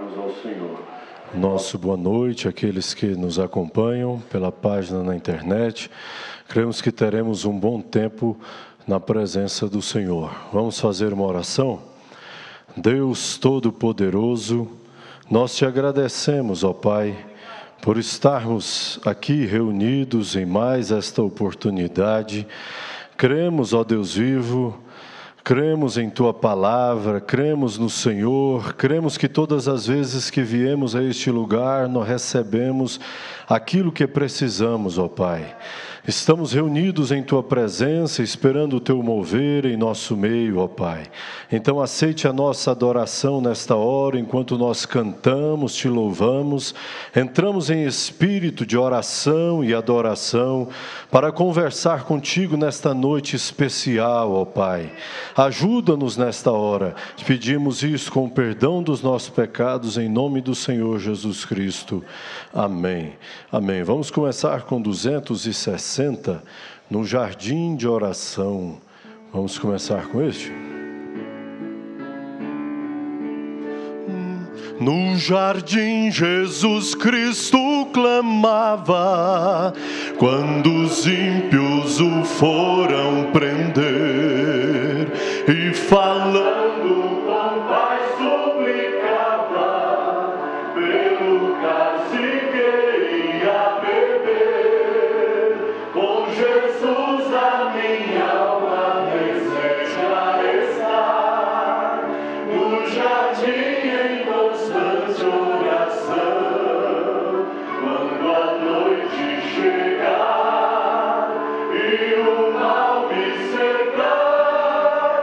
cantarmos ao Senhor. Nosso boa noite àqueles que nos acompanham pela página na internet. Cremos que teremos um bom tempo na presença do Senhor. Vamos fazer uma oração? Deus Todo-Poderoso, nós te agradecemos, ó Pai, por estarmos aqui reunidos em mais esta oportunidade. Cremos, ó Deus vivo, cremos em Tua Palavra, cremos no Senhor, cremos que todas as vezes que viemos a este lugar, nós recebemos aquilo que precisamos, ó Pai. Estamos reunidos em Tua presença, esperando o Teu mover em nosso meio, ó Pai. Então aceite a nossa adoração nesta hora, enquanto nós cantamos, Te louvamos, entramos em espírito de oração e adoração, para conversar contigo nesta noite especial, ó Pai. Ajuda-nos nesta hora, te pedimos isso com o perdão dos nossos pecados, em nome do Senhor Jesus Cristo. Amém. Amém. Vamos começar com 260, no Jardim de Oração. Vamos começar com este? No jardim Jesus Cristo clamava, quando os ímpios o foram prender, e falando com paz suplicava, pelo castigo a beber. Com Jesus a minha alma deseja estar, no jardim em constante oração, quando a noite chegar e o mal me cercar,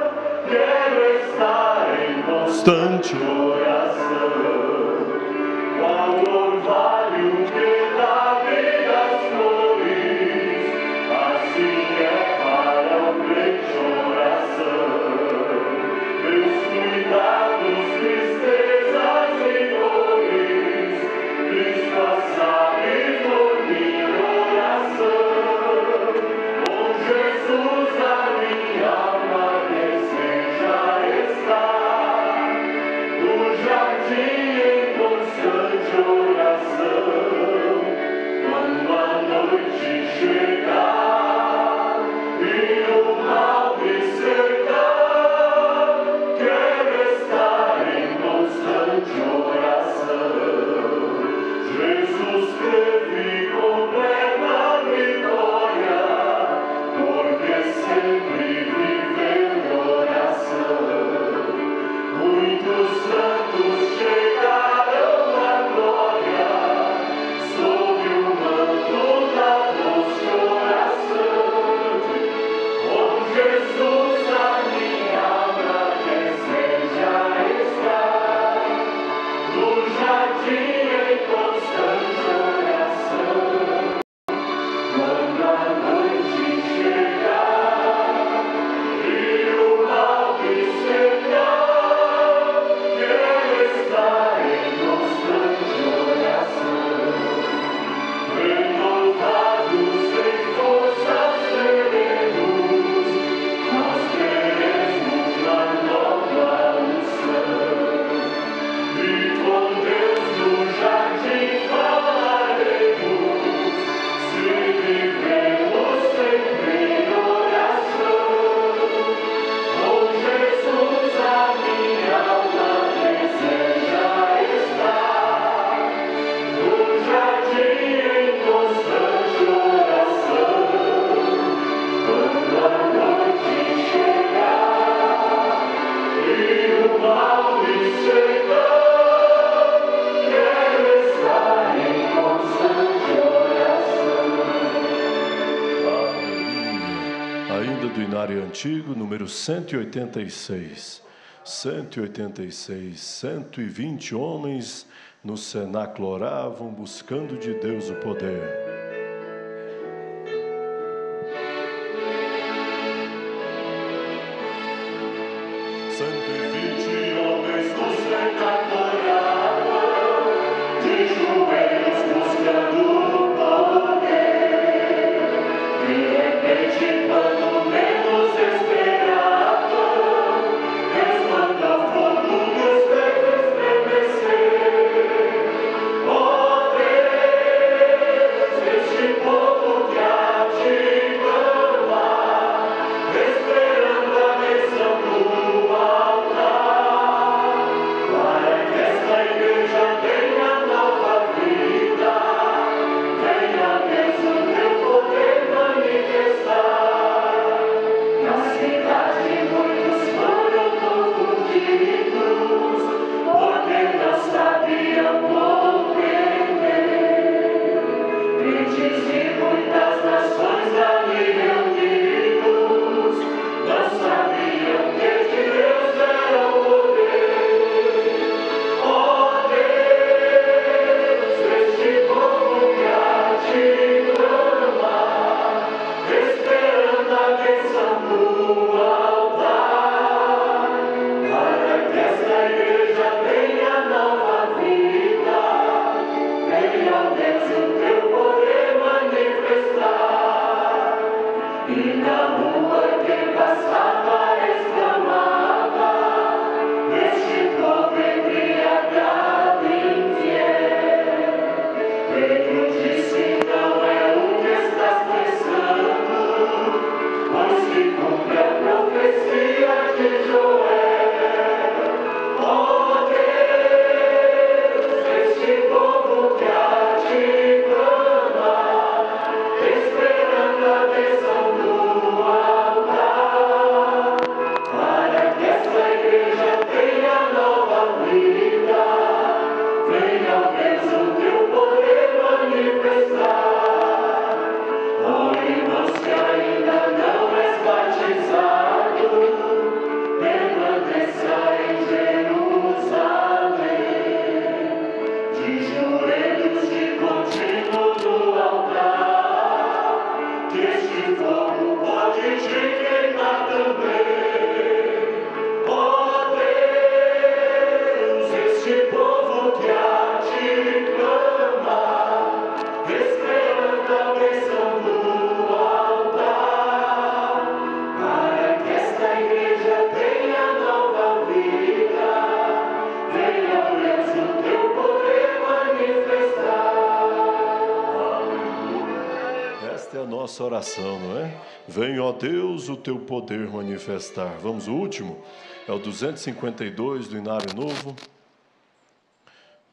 quero estar em constante oração, qual orvalho que dá vida às flores, assim é para o crente oração. Meus cuidados, tristezas e dores, Cristo sabe por minha oração. Com Jesus a minha alma deseja estar, no jardim em constante oração, quando a noite chegar e o mal me cercar, quero estar em constante oração. Jesus teve completa vitória, porque sempre viveu em oração. Muitos santos chegaram à glória, sob o manto da doce oração. Com Jesus a minha alma deseja estar, no jardim em constante oração, quando a noite chegar e o mal me cercar, quero estar em constante oração. Renovados em forças seremos, nós queremos a nova unção. E com Deus no jardim falaremos, se vivemos sempre em oração. Com Jesus a minha alma deseja estar, no jardim em constante oração, quando a noite chegar e o mal me cercar, quero estar em constante oração. Aleluia. Ainda do Inário Antigo, número 186. 186, 120 homens no cenáculo oravam, buscando de Deus o poder. 120 homens no cenáculo oravam, de joelhos buscando o poder. De repente, quando menos esperavam, Deus manda fogo dos pés estremecer. nossa oração, não é? Venha, ó Deus, o teu poder manifestar. Vamos, o último, é o 252 do Inário Novo.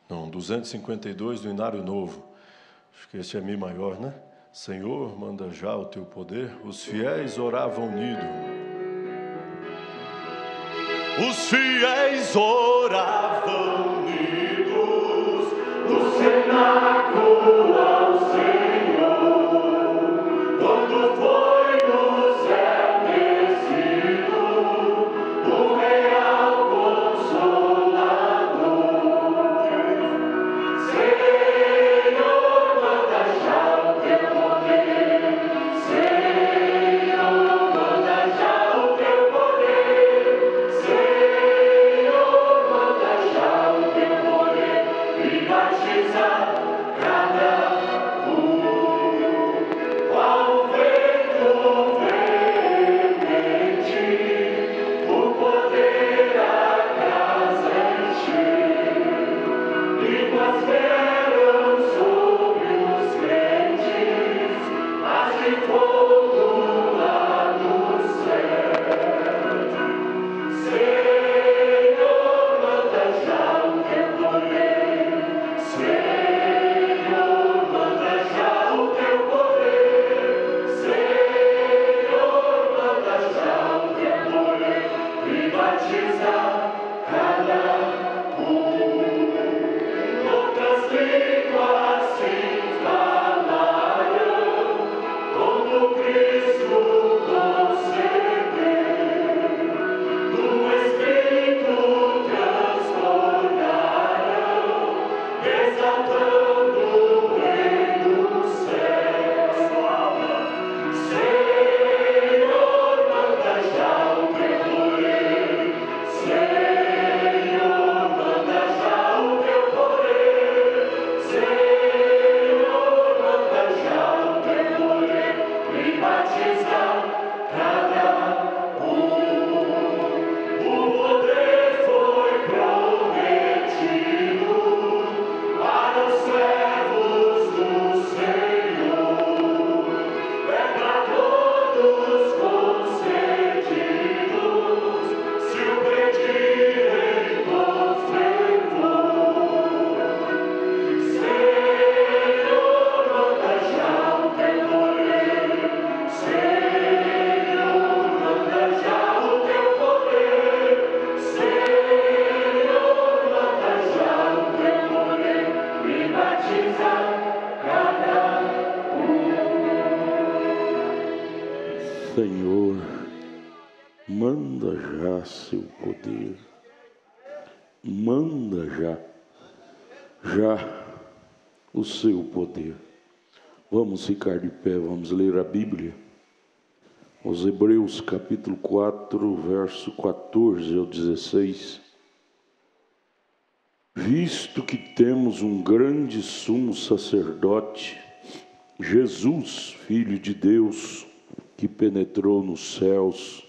Não, 252 do Inário Novo. Acho que esse é Mi maior, né? Senhor, manda já o teu poder. Os fiéis oravam unidos. Os fiéis oravam unidos no cenáculo ao Senhor, quando foi no céu descido o real Consolador. Senhor, manda já o teu poder. Senhor, manda já o teu poder. Senhor, manda já o teu poder e batiza cada um. Ao vento veemente, o poder a casa encher. Línguas vieram sobre os crentes, mas de fogo lá no céu. Senhor, manda já o teu poder. Senhor, manda já o teu poder. Senhor, manda já o teu poder e batiza cada um. Outras línguas se falaram, como Cristo concedeu. Do Espírito transbordaram, exaltando o Rei do céu. Senhor, manda já o teu poder. Senhor, manda já o teu poder. Senhor, manda já o teu poder e batiza cada um. O poder foi prometido para os servos do Senhor. É para todos concedidos, se o pedirem com fervor. Senhor, manda já o teu poder. Senhor, manda já o teu poder. Senhor, manda já o teu poder e batiza cada Senhor, manda já seu poder, manda já o seu poder. Vamos ficar de pé, vamos ler a Bíblia. Os Hebreus capítulo 4, verso 14 ao 16. Visto que temos um grande sumo sacerdote, Jesus, Filho de Deus, que penetrou nos céus,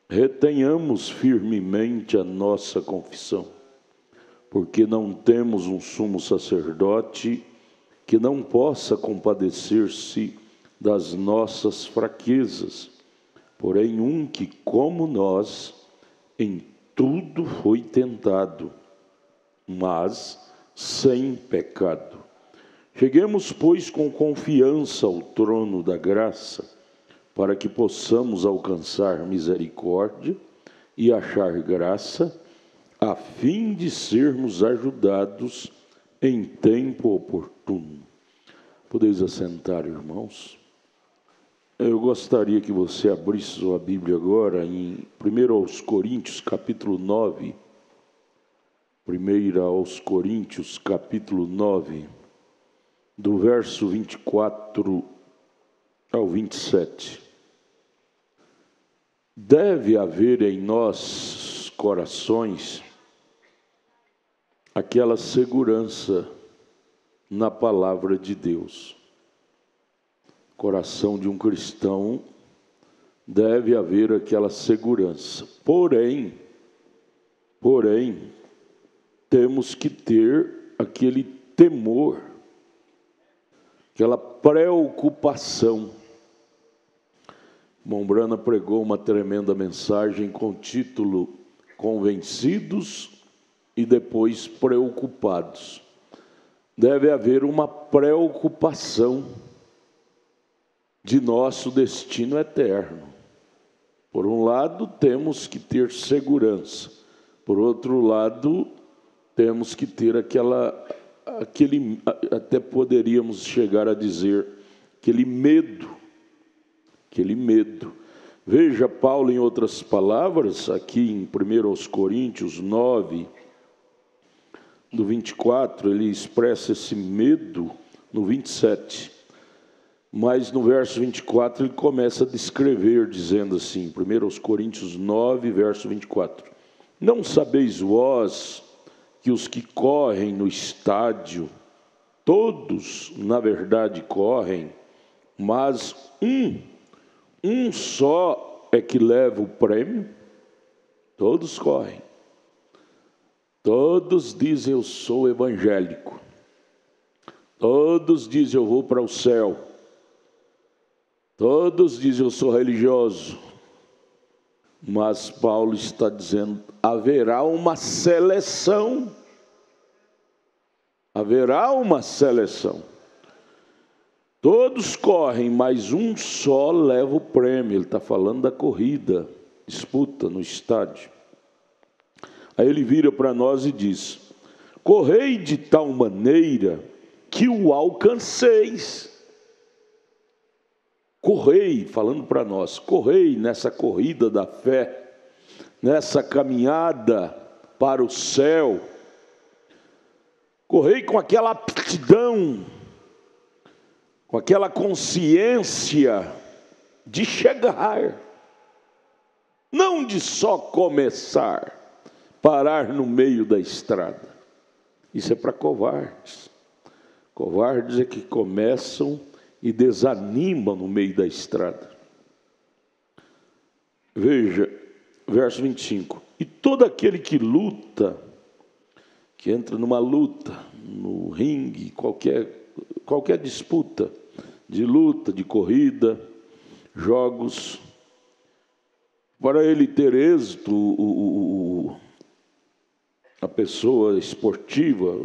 retenhamos firmemente a nossa confissão, porque não temos um sumo sacerdote que não possa compadecer-se das nossas fraquezas, porém um que, como nós, em tudo foi tentado, mas sem pecado. Cheguemos, pois, com confiança ao trono da graça, para que possamos alcançar misericórdia e achar graça, a fim de sermos ajudados em tempo oportuno. Podeis assentar, irmãos. Eu gostaria que você abrisse sua Bíblia agora em 1 aos Coríntios, capítulo 9. 1 aos Coríntios, capítulo 9, do verso 24 ao 27. Deve haver em nossos corações aquela segurança na palavra de Deus. Coração de um cristão deve haver aquela segurança. Porém, temos que ter aquele temor, aquela preocupação Mombrana pregou uma tremenda mensagem com o título Convencidos e depois Preocupados. Deve haver uma preocupação de nosso destino eterno. Por um lado, temos que ter segurança. Por outro lado, temos que ter aquele, até poderíamos chegar a dizer, aquele medo. Veja Paulo, em outras palavras, aqui em 1 Coríntios 9, do 24, ele expressa esse medo no 27. Mas no verso 24 ele começa a descrever, dizendo assim, 1 Coríntios 9, verso 24. Não sabeis vós que os que correm no estádio, todos, na verdade, correm, mas um só é que leva o prêmio? Todos correm. Todos dizem, eu sou evangélico. Todos dizem, eu vou para o céu. Todos dizem, eu sou religioso. Mas Paulo está dizendo, haverá uma seleção. Haverá uma seleção. Todos correm, mas um só leva o prêmio. Ele está falando da corrida, disputa no estádio. Aí ele vira para nós e diz, correi de tal maneira que o alcanceis. Correi, falando para nós, correi nessa corrida da fé, nessa caminhada para o céu. Correi com aquela aptidão, com aquela consciência de chegar, não de só começar, parar no meio da estrada. Isso é para covardes. Covardes é que começam e desanimam no meio da estrada. Veja, verso 25. E todo aquele que luta, que entra numa luta, no ringue, qualquer disputa, de luta, de corrida, jogos, para ele ter êxito, a pessoa esportiva,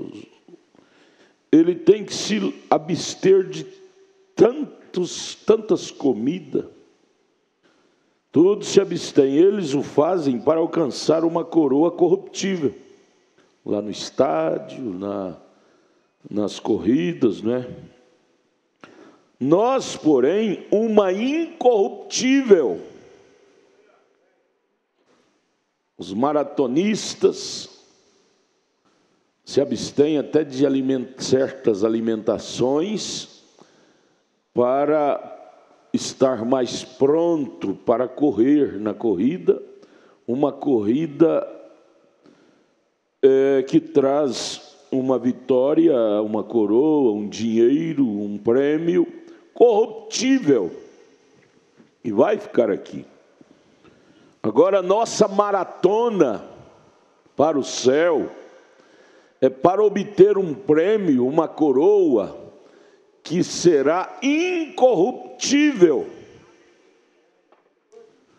ele tem que se abster de tantas comidas. Todos se abstêm, eles o fazem para alcançar uma coroa corruptível, lá no estádio, nas corridas, né? Nós, porém, uma incorruptível. Os maratonistas se abstêm até de certas alimentações para estar mais pronto para correr na corrida, uma corrida que traz uma vitória, uma coroa, um dinheiro, um prêmio corruptível, e vai ficar aqui. Agora, nossa maratona para o céu é para obter um prêmio, uma coroa, que será incorruptível.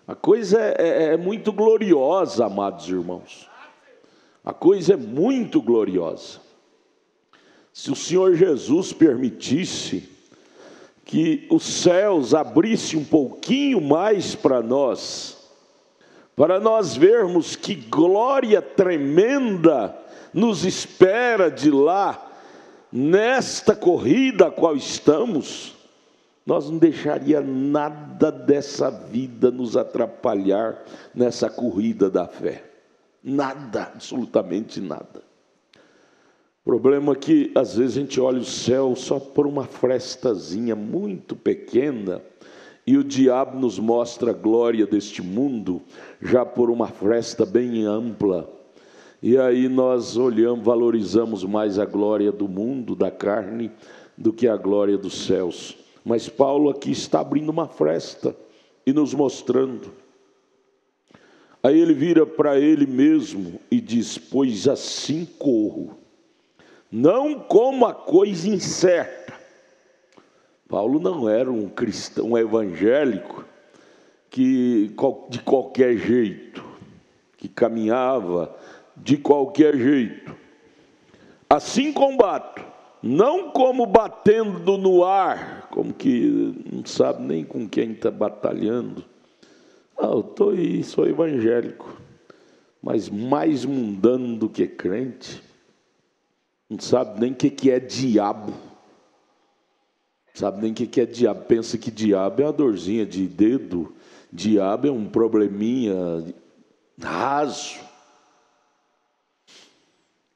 A coisa é muito gloriosa, amados irmãos. A coisa é muito gloriosa. Se o Senhor Jesus permitisse que os céus abrissem um pouquinho mais para nós vermos que glória tremenda nos espera de lá, nesta corrida a qual estamos, nós não deixaria nada dessa vida nos atrapalhar nessa corrida da fé. Nada, absolutamente nada. O problema é que às vezes a gente olha o céu só por uma frestazinha muito pequena, e o diabo nos mostra a glória deste mundo já por uma fresta bem ampla. E aí nós olhamos, valorizamos mais a glória do mundo, da carne, do que a glória dos céus. Mas Paulo aqui está abrindo uma fresta e nos mostrando. Aí ele vira para ele mesmo e diz, pois assim corro, não como a coisa incerta. Paulo não era um cristão, um evangélico, que de qualquer jeito, que caminhava de qualquer jeito. Assim combato, não como batendo no ar, como que não sabe nem com quem está batalhando. Eu estou aí, sou evangélico, mas mais mundano do que crente. Não sabe nem o que é diabo. Não sabe nem o que é diabo. Pensa que diabo é uma dorzinha de dedo. Diabo é um probleminha raso.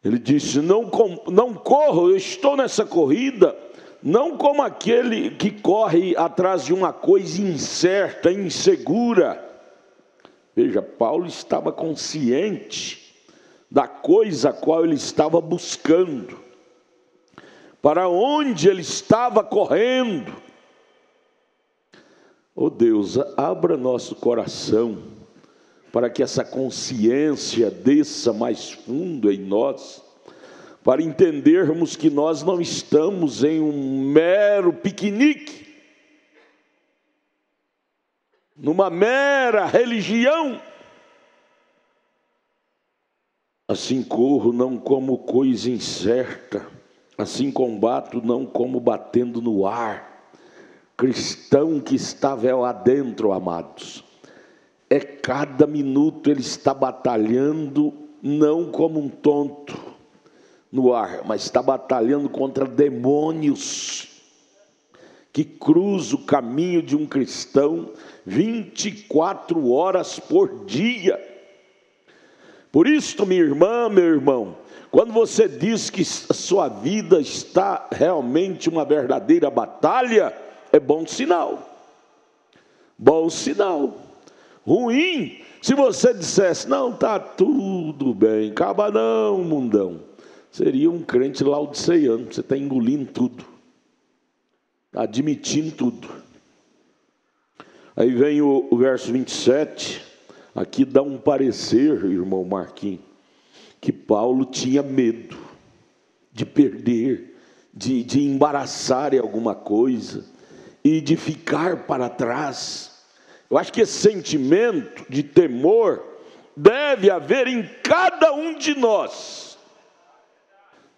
Ele disse, não corro, eu estou nessa corrida, não como aquele que corre atrás de uma coisa incerta, insegura. Veja, Paulo estava consciente da coisa a qual ele estava buscando, para onde ele estava correndo. Oh Deus, abra nosso coração, para que essa consciência desça mais fundo em nós, para entendermos que nós não estamos em um mero piquenique, numa mera religião. Assim corro, não como coisa incerta, assim combato, não como batendo no ar. Cristão que está véu adentro, amados, cada minuto ele está batalhando, não como um tonto no ar, mas está batalhando contra demônios que cruzam o caminho de um cristão 24 horas por dia. Por isso, minha irmã, meu irmão, quando você diz que a sua vida está realmente uma verdadeira batalha, é bom sinal. Bom sinal. Ruim, se você dissesse, não, está tudo bem, acaba não, mundão. Seria um crente laodiceano, você está engolindo tudo, admitindo tudo. Aí vem o verso 27, aqui dá um parecer, irmão Marquinhos, que Paulo tinha medo de perder, de embaraçar em alguma coisa, e de ficar para trás. Eu acho que esse sentimento de temor deve haver em cada um de nós.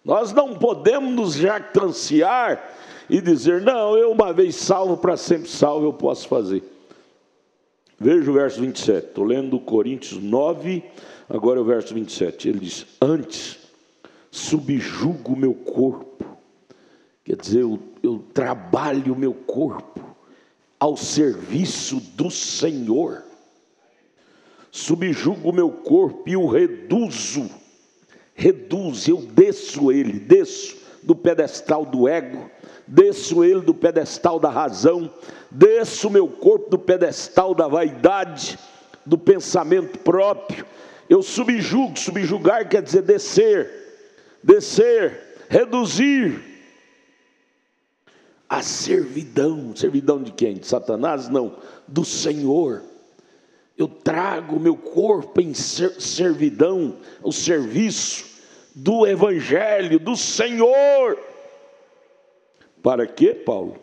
Nós não podemos nos jactanciar e dizer, não, eu uma vez salvo, para sempre salvo, eu posso fazer. Veja o verso 27, estou lendo Coríntios 9, agora é o verso 27. Ele diz, antes subjugo o meu corpo, quer dizer, eu trabalho o meu corpo ao serviço do Senhor. Subjugo o meu corpo e o reduzo, eu desço ele, desço do pedestal do ego, desço ele do pedestal da razão, desço o meu corpo do pedestal da vaidade, do pensamento próprio. Eu subjugar quer dizer descer, reduzir a servidão. Servidão de quem? De Satanás? Não, do Senhor. Eu trago o meu corpo em servidão, o serviço do Evangelho, do Senhor. Para quê, Paulo?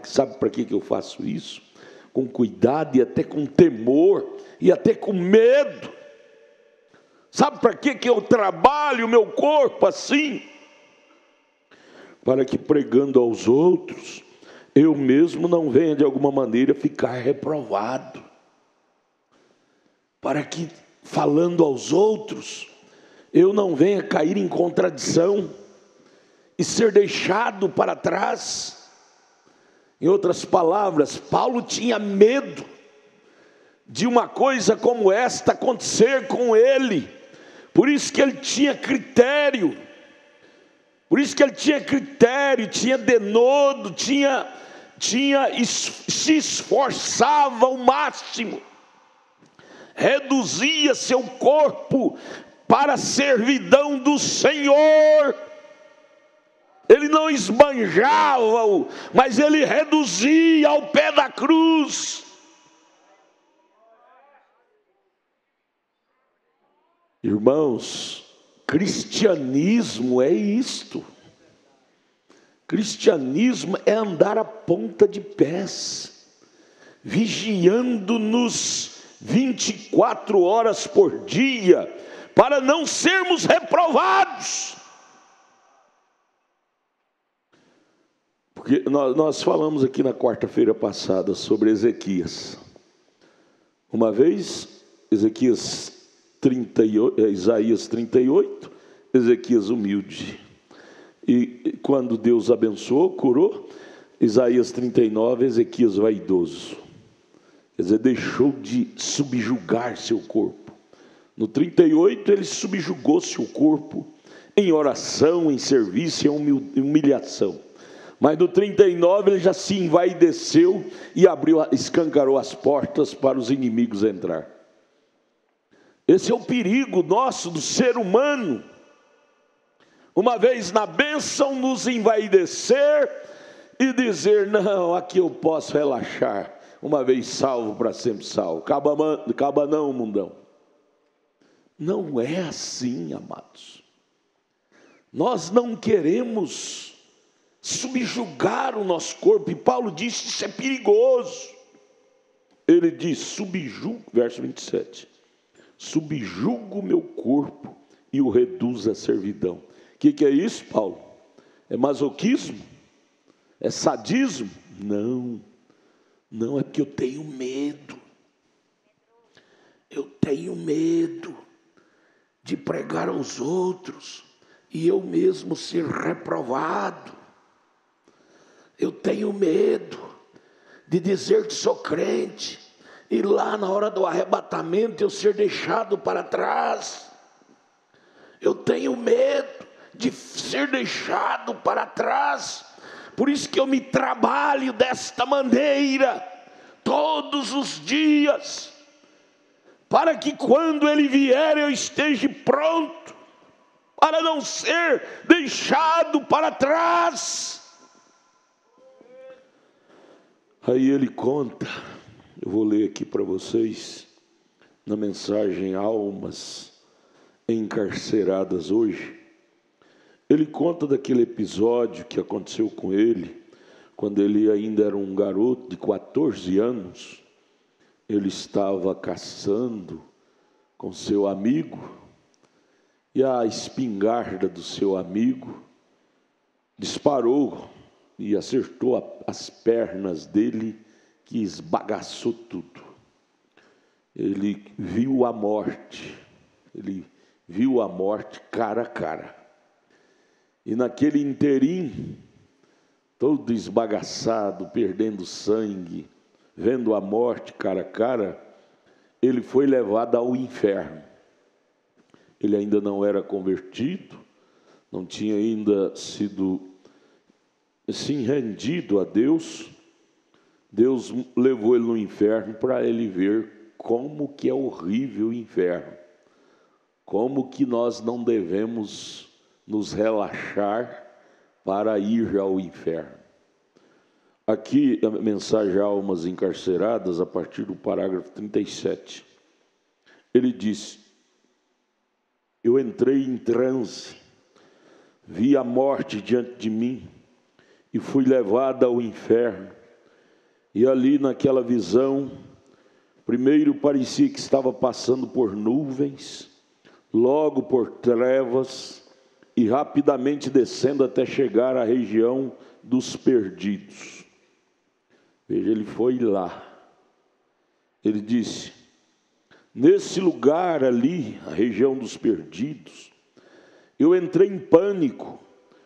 Sabe para que eu faço isso? Com cuidado e até com temor e até com medo. Sabe para que eu trabalho o meu corpo assim? Para que pregando aos outros, eu mesmo não venha de alguma maneira ficar reprovado. Para que falando aos outros, eu não venha cair em contradição e ser deixado para trás. Em outras palavras, Paulo tinha medo de uma coisa como esta acontecer com ele. Por isso que ele tinha critério. Tinha denodo, se esforçava ao máximo, reduzia seu corpo para a servidão do Senhor. Ele não esbanjava, mas ele reduzia ao pé da cruz. Irmãos, cristianismo é isto. Cristianismo é andar a ponta de pés. vigiando-nos 24 horas por dia, para não sermos reprovados. Porque nós falamos aqui na quarta-feira passada sobre Ezequias. Uma vez, Isaías 38, Ezequias humilde. E quando Deus abençoou, curou, Isaías 39, Ezequias vaidoso. Quer dizer, deixou de subjugar seu corpo. No 38, ele subjugou seu corpo em oração, em serviço, em humilhação. Mas no 39 ele já se envaideceu e escancarou as portas para os inimigos entrar. Esse é o perigo nosso, do ser humano. Uma vez na bênção, nos envaidecer e dizer: não, aqui eu posso relaxar. Uma vez salvo, para sempre salvo. Acaba não, mundão. Não é assim, amados. Nós não queremos subjugar o nosso corpo, e Paulo disse: isso é perigoso. Ele diz: verso 27, subjugo o meu corpo e o reduzo à servidão. O que é isso, Paulo? É masoquismo? É sadismo? Não, é porque eu tenho medo. Eu tenho medo de pregar aos outros e eu mesmo ser reprovado. Eu tenho medo de dizer que sou crente e lá na hora do arrebatamento eu ser deixado para trás. Eu tenho medo de ser deixado para trás. Por isso que eu me trabalho desta maneira todos os dias, para que quando ele vier eu esteja pronto, para não ser deixado para trás. Aí ele conta, eu vou ler aqui para vocês, na mensagem Almas Encarceradas hoje. Ele conta daquele episódio que aconteceu com ele, quando ele ainda era um garoto de 14 anos. Ele estava caçando com seu amigo, e a espingarda do seu amigo disparou e acertou as pernas dele, que esbagaçou tudo. Ele viu a morte cara a cara. E naquele interim, todo esbagaçado, perdendo sangue, vendo a morte cara a cara, ele foi levado ao inferno. Ele ainda não era convertido, não tinha ainda sido rendido a Deus. Deus levou ele no inferno para ele ver como que é horrível o inferno, como que nós não devemos nos relaxar para ir ao inferno. Aqui a mensagem Almas Encarceradas, a partir do parágrafo 37, ele diz: eu entrei em transe, vi a morte diante de mim e fui levado ao inferno. E ali naquela visão, primeiro parecia que estava passando por nuvens, logo por trevas, e rapidamente descendo até chegar à região dos perdidos. Veja, ele foi lá. Ele disse: nesse lugar ali, a região dos perdidos, eu entrei em pânico,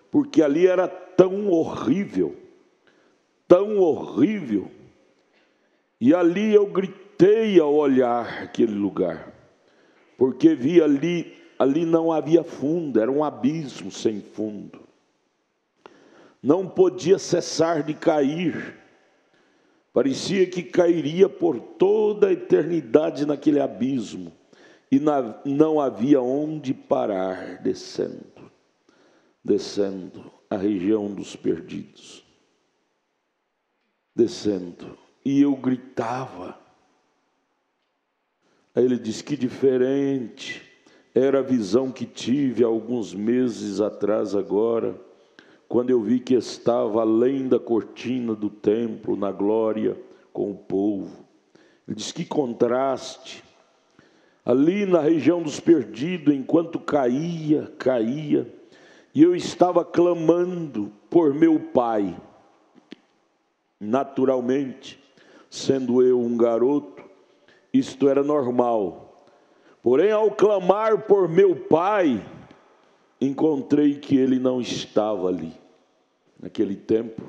porque ali era tão horrível, e ali eu gritei ao olhar aquele lugar, porque vi ali não havia fundo, era um abismo sem fundo, não podia cessar de cair, parecia que cairia por toda a eternidade naquele abismo, e não havia onde parar, descendo a região dos perdidos, descendo, e eu gritava. Aí ele diz: que diferente era a visão que tive alguns meses atrás agora, quando eu vi que estava além da cortina do templo, na glória, com o povo. Ele diz: que contraste. Ali na região dos perdidos, enquanto caía, e eu estava clamando por meu pai. Naturalmente, sendo eu um garoto, isto era normal. Porém, ao clamar por meu pai, encontrei que ele não estava ali. Naquele tempo,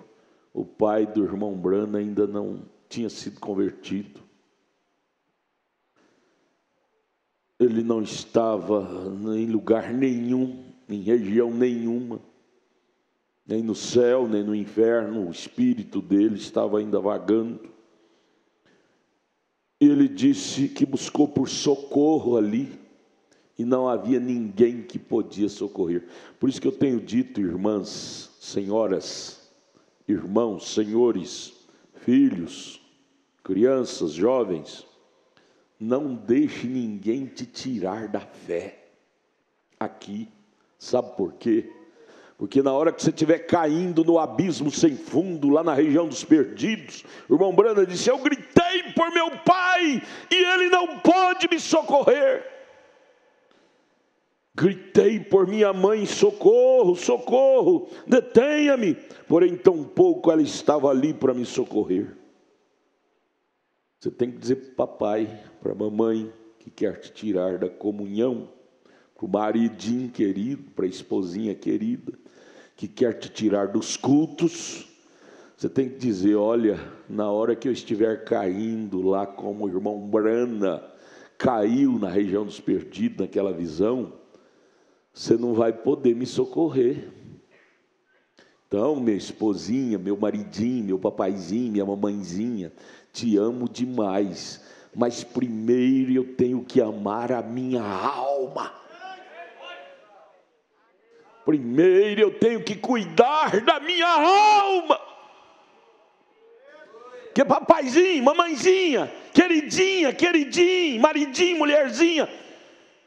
o pai do irmão Brana ainda não tinha sido convertido. Ele não estava em lugar nenhum, em região nenhuma, nem no céu, nem no inferno. O espírito dele estava ainda vagando. Ele disse que buscou por socorro ali, e não havia ninguém que podia socorrer. Por isso que eu tenho dito, irmãs, senhoras, irmãos, senhores, filhos, crianças, jovens, não deixe ninguém te tirar da fé aqui. Sabe por quê? Porque na hora que você estiver caindo no abismo sem fundo, lá na região dos perdidos, o irmão Brana disse: eu gritei por meu pai e ele não pôde me socorrer. Gritei por minha mãe: socorro, socorro, detenha-me. Porém, tão pouco ela estava ali para me socorrer. Você tem que dizer para o papai, para a mamãe que quer te tirar da comunhão, para o maridinho querido, para a esposinha querida, que quer te tirar dos cultos. Você tem que dizer: olha, na hora que eu estiver caindo lá, como o irmão Brana caiu na região dos perdidos, naquela visão, você não vai poder me socorrer. Então, minha esposinha, meu maridinho, meu papaizinho, minha mamãezinha, te amo demais, mas primeiro eu tenho que amar a minha alma. Primeiro eu tenho que cuidar da minha alma. Que papaizinho, mamãezinha, queridinha, queridinho, maridinho, mulherzinha,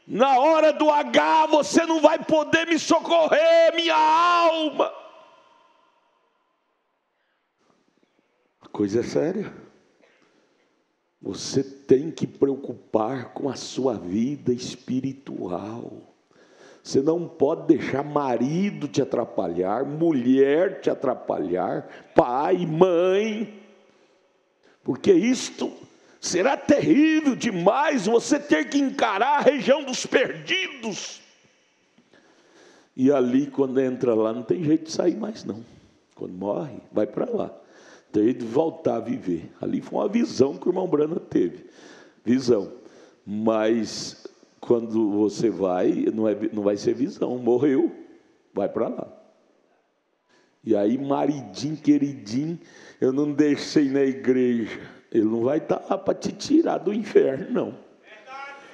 na hora do H você não vai poder me socorrer, minha alma. A coisa é séria. Você tem que preocupar com a sua vida espiritual. Você não pode deixar marido te atrapalhar, mulher te atrapalhar, pai, mãe, porque isto será terrível demais, você ter que encarar a região dos perdidos. E ali, quando entra lá, não tem jeito de sair mais não. Quando morre, vai para lá. Tem de voltar a viver. Ali foi uma visão que o irmão Brana teve. Visão. Mas quando você vai, não vai ser visão. Morreu, vai para lá. E aí, maridinho, queridinho, eu não deixei na igreja. Ele não vai estar lá para te tirar do inferno, não.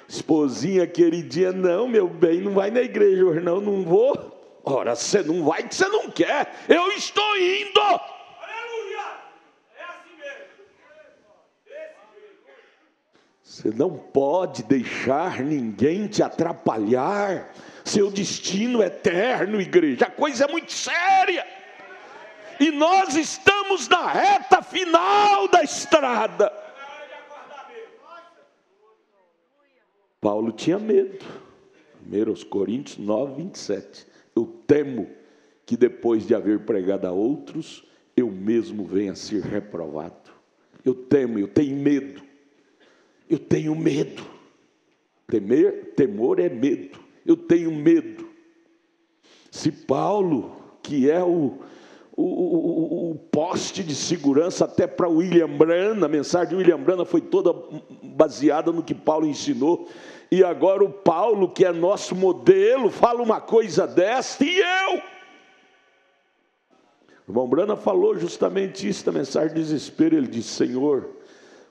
Esposinha, queridinha, não, meu bem, não vai na igreja hoje, não, não vou. Ora, você não vai que você não quer. Eu estou indo. Você não pode deixar ninguém te atrapalhar. Seu destino é eterno, igreja. A coisa é muito séria. E nós estamos na reta final da estrada. Paulo tinha medo. 1 Coríntios 9, 27. Eu temo que depois de haver pregado a outros, eu mesmo venha a ser reprovado. Eu temo, eu tenho medo. Eu tenho medo. Temor é medo. Eu tenho medo. Se Paulo, que é o poste de segurança até para William Brana, a mensagem de William Brana foi toda baseada no que Paulo ensinou, e agora o Paulo, que é nosso modelo, fala uma coisa desta, e eu? O irmão Brana falou justamente isso na mensagem de desespero. Ele disse: Senhor,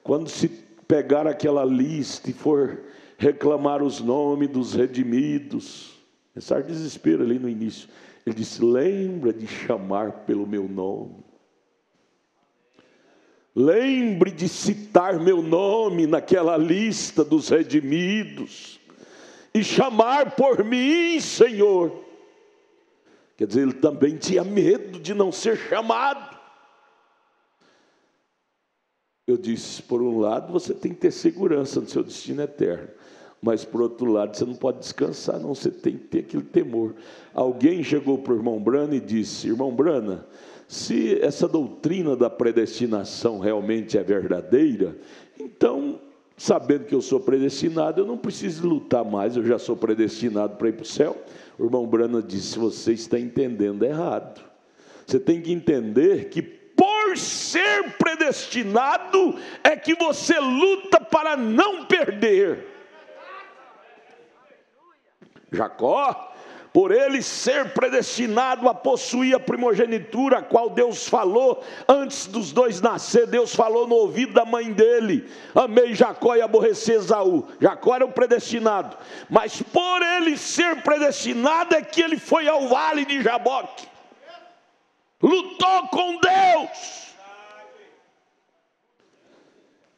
quando se pegar aquela lista e for reclamar os nomes dos redimidos, mensagem de desespero ali no início, ele disse: lembra de chamar pelo meu nome, lembre de citar meu nome naquela lista dos redimidos, e chamar por mim, Senhor. Quer dizer, ele também tinha medo de não ser chamado. Eu disse, por um lado, você tem que ter segurança no seu destino eterno. Mas, por outro lado, você não pode descansar, não. Você tem que ter aquele temor. Alguém chegou para o irmão Brana e disse, irmão Brana, se essa doutrina da predestinação realmente é verdadeira, então, sabendo que eu sou predestinado, eu não preciso lutar mais, eu já sou predestinado para ir para o céu. O irmão Brana disse, você está entendendo errado. Você tem que entender que por ser predestinado é que você luta para não perder. Jacó, por ele ser predestinado a possuir a primogenitura, a qual Deus falou antes dos dois nascer, Deus falou no ouvido da mãe dele, amei Jacó e aborreci Esaú. Jacó era o predestinado, mas por ele ser predestinado é que ele foi ao vale de Jaboque, lutou com Deus.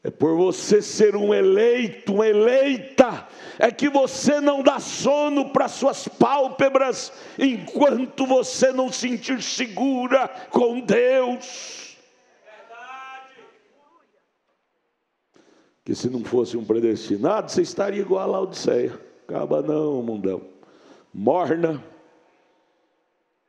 É por você ser um eleito, uma eleita, é que você não dá sono para suas pálpebras, enquanto você não se sentir segura com Deus. Que se não fosse um predestinado, você estaria igual a Laodiceia. Acaba não, mundão. Morna,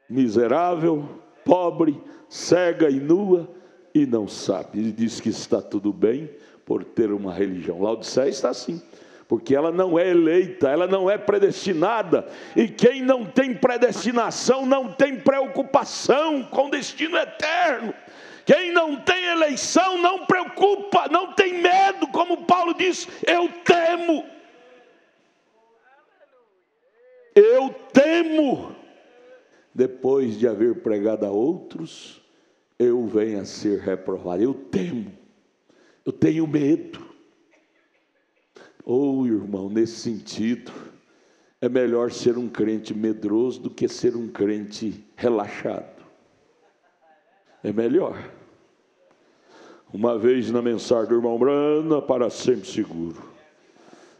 miserável, pobre, cega e nua, e não sabe. Ele diz que está tudo bem por ter uma religião. Laodiceia está assim, porque ela não é eleita, ela não é predestinada, e quem não tem predestinação não tem preocupação com destino eterno. Quem não tem eleição não preocupa, não tem medo, como Paulo diz, eu temo. Eu temo, depois de haver pregado a outros, eu venho a ser reprovado. Eu temo, eu tenho medo. Irmão, nesse sentido, é melhor ser um crente medroso do que ser um crente relaxado. É melhor. Uma vez na mensagem do irmão Brana, para sempre seguro,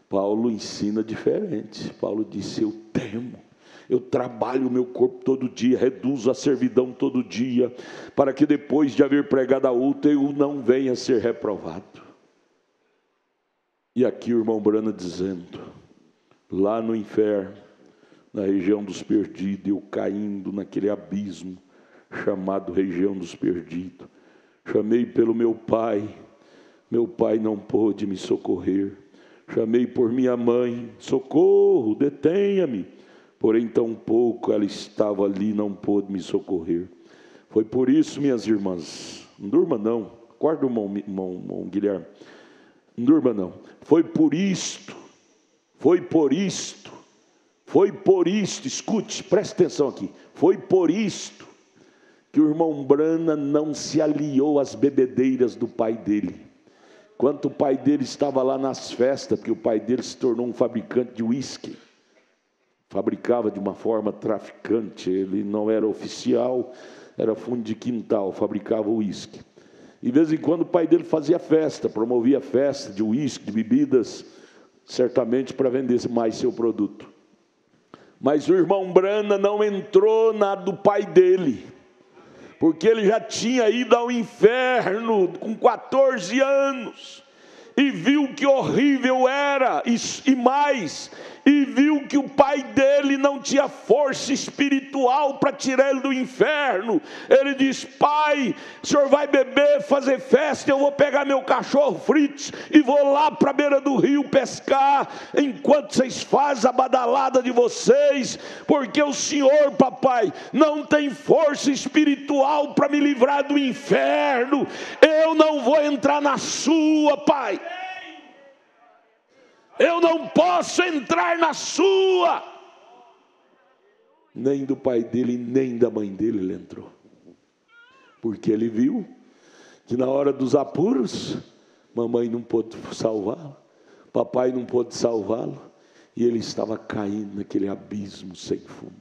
Paulo ensina diferente. Paulo disse, eu temo. Eu trabalho o meu corpo todo dia, reduzo a servidão todo dia, para que depois de haver pregado a outra, eu não venha a ser reprovado. E aqui o irmão Brana dizendo, lá no inferno, na região dos perdidos, eu caindo naquele abismo, chamado região dos perdidos, chamei pelo meu pai não pôde me socorrer, chamei por minha mãe, socorro, detenha-me, porém tão pouco ela estava ali, não pôde me socorrer. Foi por isso, minhas irmãs, não durma não, acorda o irmão Guilherme, não durma não, foi por isto, escute, preste atenção aqui, foi por isto que o irmão Brana não se aliou às bebedeiras do pai dele. Enquanto o pai dele estava lá nas festas, porque o pai dele se tornou um fabricante de uísque, fabricava de uma forma traficante, ele não era oficial, era fundo de quintal, fabricava uísque. E de vez em quando o pai dele fazia festa, promovia festa de uísque, de bebidas, certamente para vender mais seu produto. Mas o irmão Brana não entrou na do pai dele, porque ele já tinha ido ao inferno com 14 anos, e viu que horrível era, e viu que o pai dele não tinha força espiritual para tirar ele do inferno. Ele diz, pai, o senhor vai beber, fazer festa, eu vou pegar meu cachorro frito e vou lá para a beira do rio pescar, enquanto vocês fazem a badalada de vocês, porque o senhor, papai, não tem força espiritual para me livrar do inferno, eu não vou entrar na sua, pai. Eu não posso entrar na sua. Nem do pai dele, nem da mãe dele ele entrou. Porque ele viu que na hora dos apuros, mamãe não pôde salvá-lo, papai não pôde salvá-lo, e ele estava caindo naquele abismo sem fundo.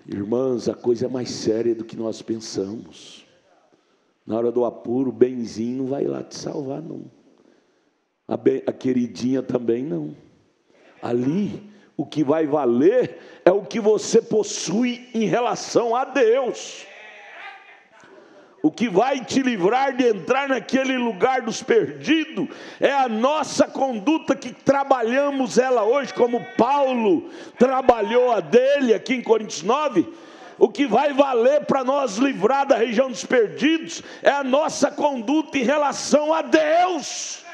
Irmãs, a coisa é mais séria do que nós pensamos. Na hora do apuro, o benzinho não vai lá te salvar, não. A queridinha também não. Ali, o que vai valer é o que você possui em relação a Deus. O que vai te livrar de entrar naquele lugar dos perdidos é a nossa conduta que trabalhamos ela hoje, como Paulo trabalhou a dele aqui em Coríntios 9. O que vai valer para nós livrar da região dos perdidos é a nossa conduta em relação a Deus.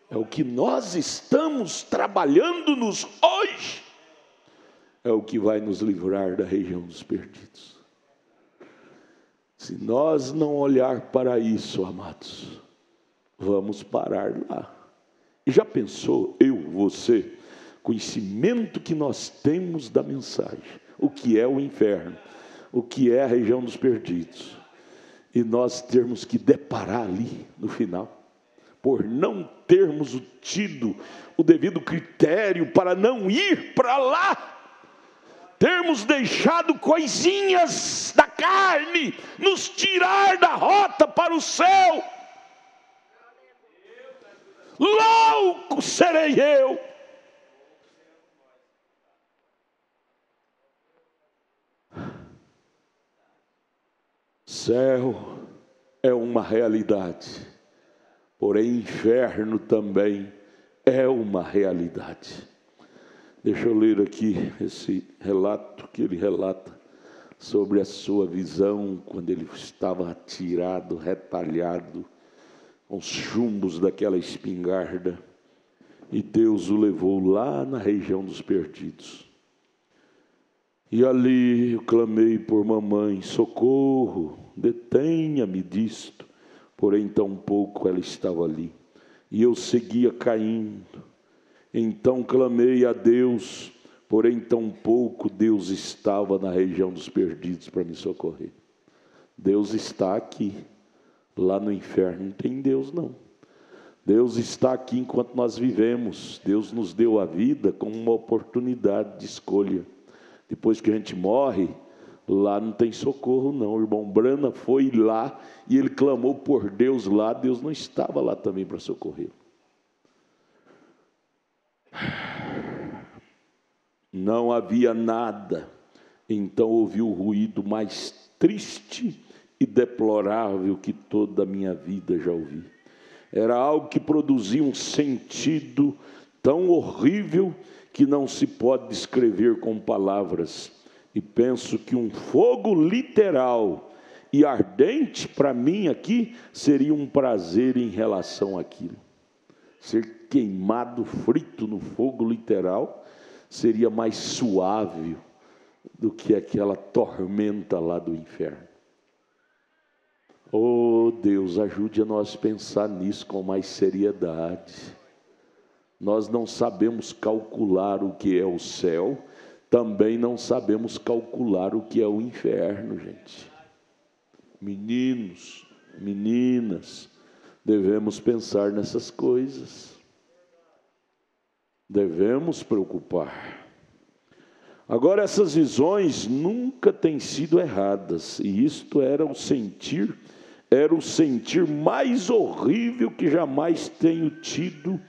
É o que nós estamos trabalhando-nos hoje. É o que vai nos livrar da região dos perdidos. Se nós não olhar para isso, amados, vamos parar lá. E já pensou, você, conhecimento que nós temos da mensagem, o que é o inferno, o que é a região dos perdidos, e nós termos que deparar ali no final, por não termos tido o devido critério para não ir para lá, termos deixado coisinhas da carne nos tirar da rota para o céu. Louco serei eu. Céu é uma realidade, porém inferno também é uma realidade. Deixa eu ler aqui esse relato que ele relata sobre a sua visão quando ele estava atirado, retalhado, com os chumbos daquela espingarda, e Deus o levou lá na região dos perdidos. E ali eu clamei por mamãe, socorro, detenha-me disto. Porém tão pouco ela estava ali, e eu seguia caindo. Então clamei a Deus, porém tão pouco Deus estava na região dos perdidos para me socorrer. Deus está aqui, lá no inferno não tem Deus não. Deus está aqui enquanto nós vivemos. Deus nos deu a vida como uma oportunidade de escolha. Depois que a gente morre, lá não tem socorro não. O irmão Brana foi lá e ele clamou por Deus lá. Deus não estava lá também para socorrer. Não havia nada. Então ouvi o ruído mais triste e deplorável que toda a minha vida já ouvi. Era algo que produzia um sentido tão horrível que não se pode descrever com palavras. E penso que um fogo literal e ardente, para mim aqui, seria um prazer em relação àquilo. Ser queimado, frito no fogo literal, seria mais suave do que aquela tormenta lá do inferno. Oh Deus, ajude a nós pensar nisso com mais seriedade. Nós não sabemos calcular o que é o céu, também não sabemos calcular o que é o inferno, gente. Meninos, meninas, devemos pensar nessas coisas. Devemos preocupar. Agora, essas visões nunca têm sido erradas, e isto era o sentir mais horrível que jamais tenho tido,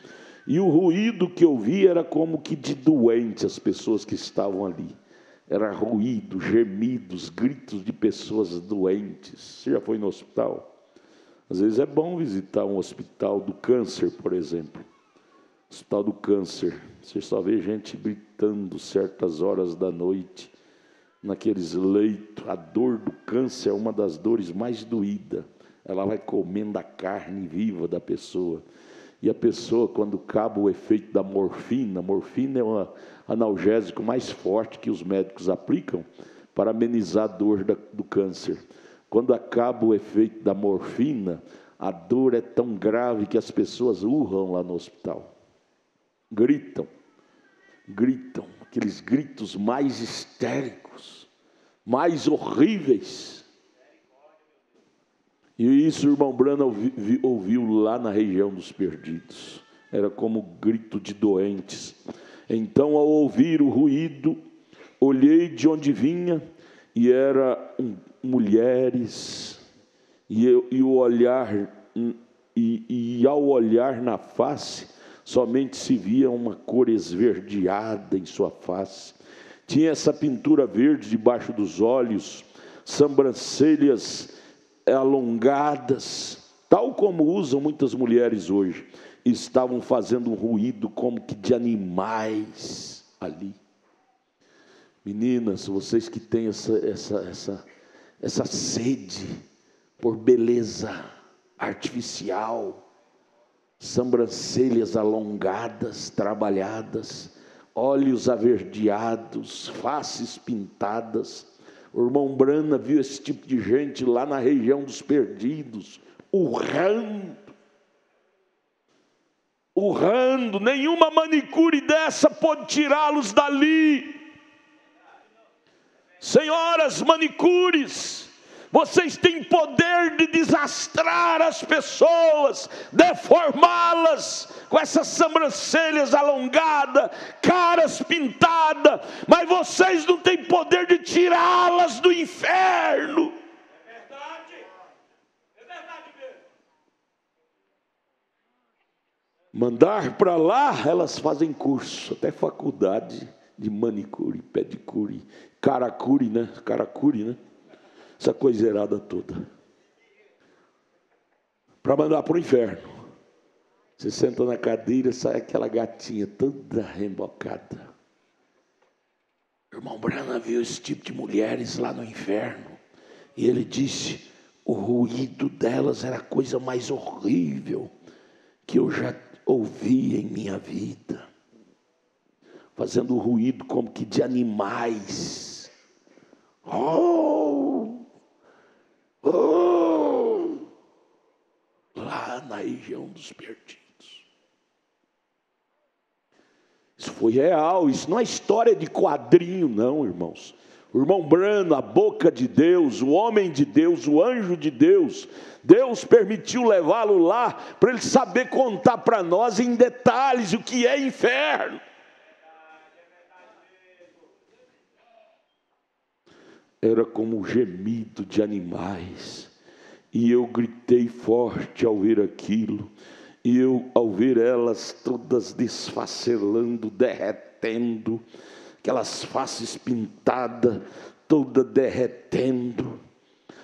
e o ruído que eu vi era como que de doente as pessoas que estavam ali. Era ruído, gemidos, gritos de pessoas doentes. Você já foi no hospital? Às vezes é bom visitar um hospital do câncer, por exemplo. Hospital do câncer, você só vê gente gritando certas horas da noite, naqueles leitos. A dor do câncer é uma das dores mais doídas. Ela vai comendo a carne viva da pessoa. E a pessoa, quando acaba o efeito da morfina, morfina é um analgésico mais forte que os médicos aplicam para amenizar a dor do câncer. Quando acaba o efeito da morfina, a dor é tão grave que as pessoas urram lá no hospital. Gritam, aqueles gritos mais histéricos, mais horríveis. E isso o irmão Brana ouviu lá na região dos perdidos. Era como grito de doentes. Então, ao ouvir o ruído, olhei de onde vinha, e eram mulheres, e ao olhar na face, somente se via uma cor esverdeada em sua face. tinha essa pintura verde debaixo dos olhos, sobrancelhas alongadas, tal como usam muitas mulheres hoje. Estavam fazendo um ruído como que de animais ali. Meninas, vocês que têm essa sede por beleza artificial, sobrancelhas alongadas, trabalhadas, olhos averdeados, faces pintadas. O irmão Brana viu esse tipo de gente lá na região dos Perdidos, urrando, nenhuma manicure dessa pode tirá-los dali. Senhoras manicures, vocês têm poder de desastrar as pessoas, deformá-las com essas sobrancelhas alongadas, caras pintadas, mas vocês não têm poder de tirá-las do inferno. É verdade mesmo. Mandar para lá, elas fazem curso, até faculdade de manicure, pedicure, caracure, né? Essa coiseirada toda. Para mandar para o inferno. Você senta na cadeira, sai aquela gatinha toda rembocada. O irmão Brana viu esse tipo de mulheres lá no inferno. E ele disse, o ruído delas era a coisa mais horrível que eu já ouvi em minha vida. Fazendo ruído como que de animais. Lá na região dos Perdidos. Isso foi real, isso não é história de quadrinho não, irmãos. O irmão Brano, a boca de Deus, o homem de Deus, o anjo de Deus, Deus permitiu levá-lo lá para ele saber contar para nós em detalhes o que é inferno. Era como um gemido de animais, e eu gritei forte ao ver aquilo, e eu ao ver elas todas desfacelando, derretendo, aquelas faces pintadas, toda derretendo,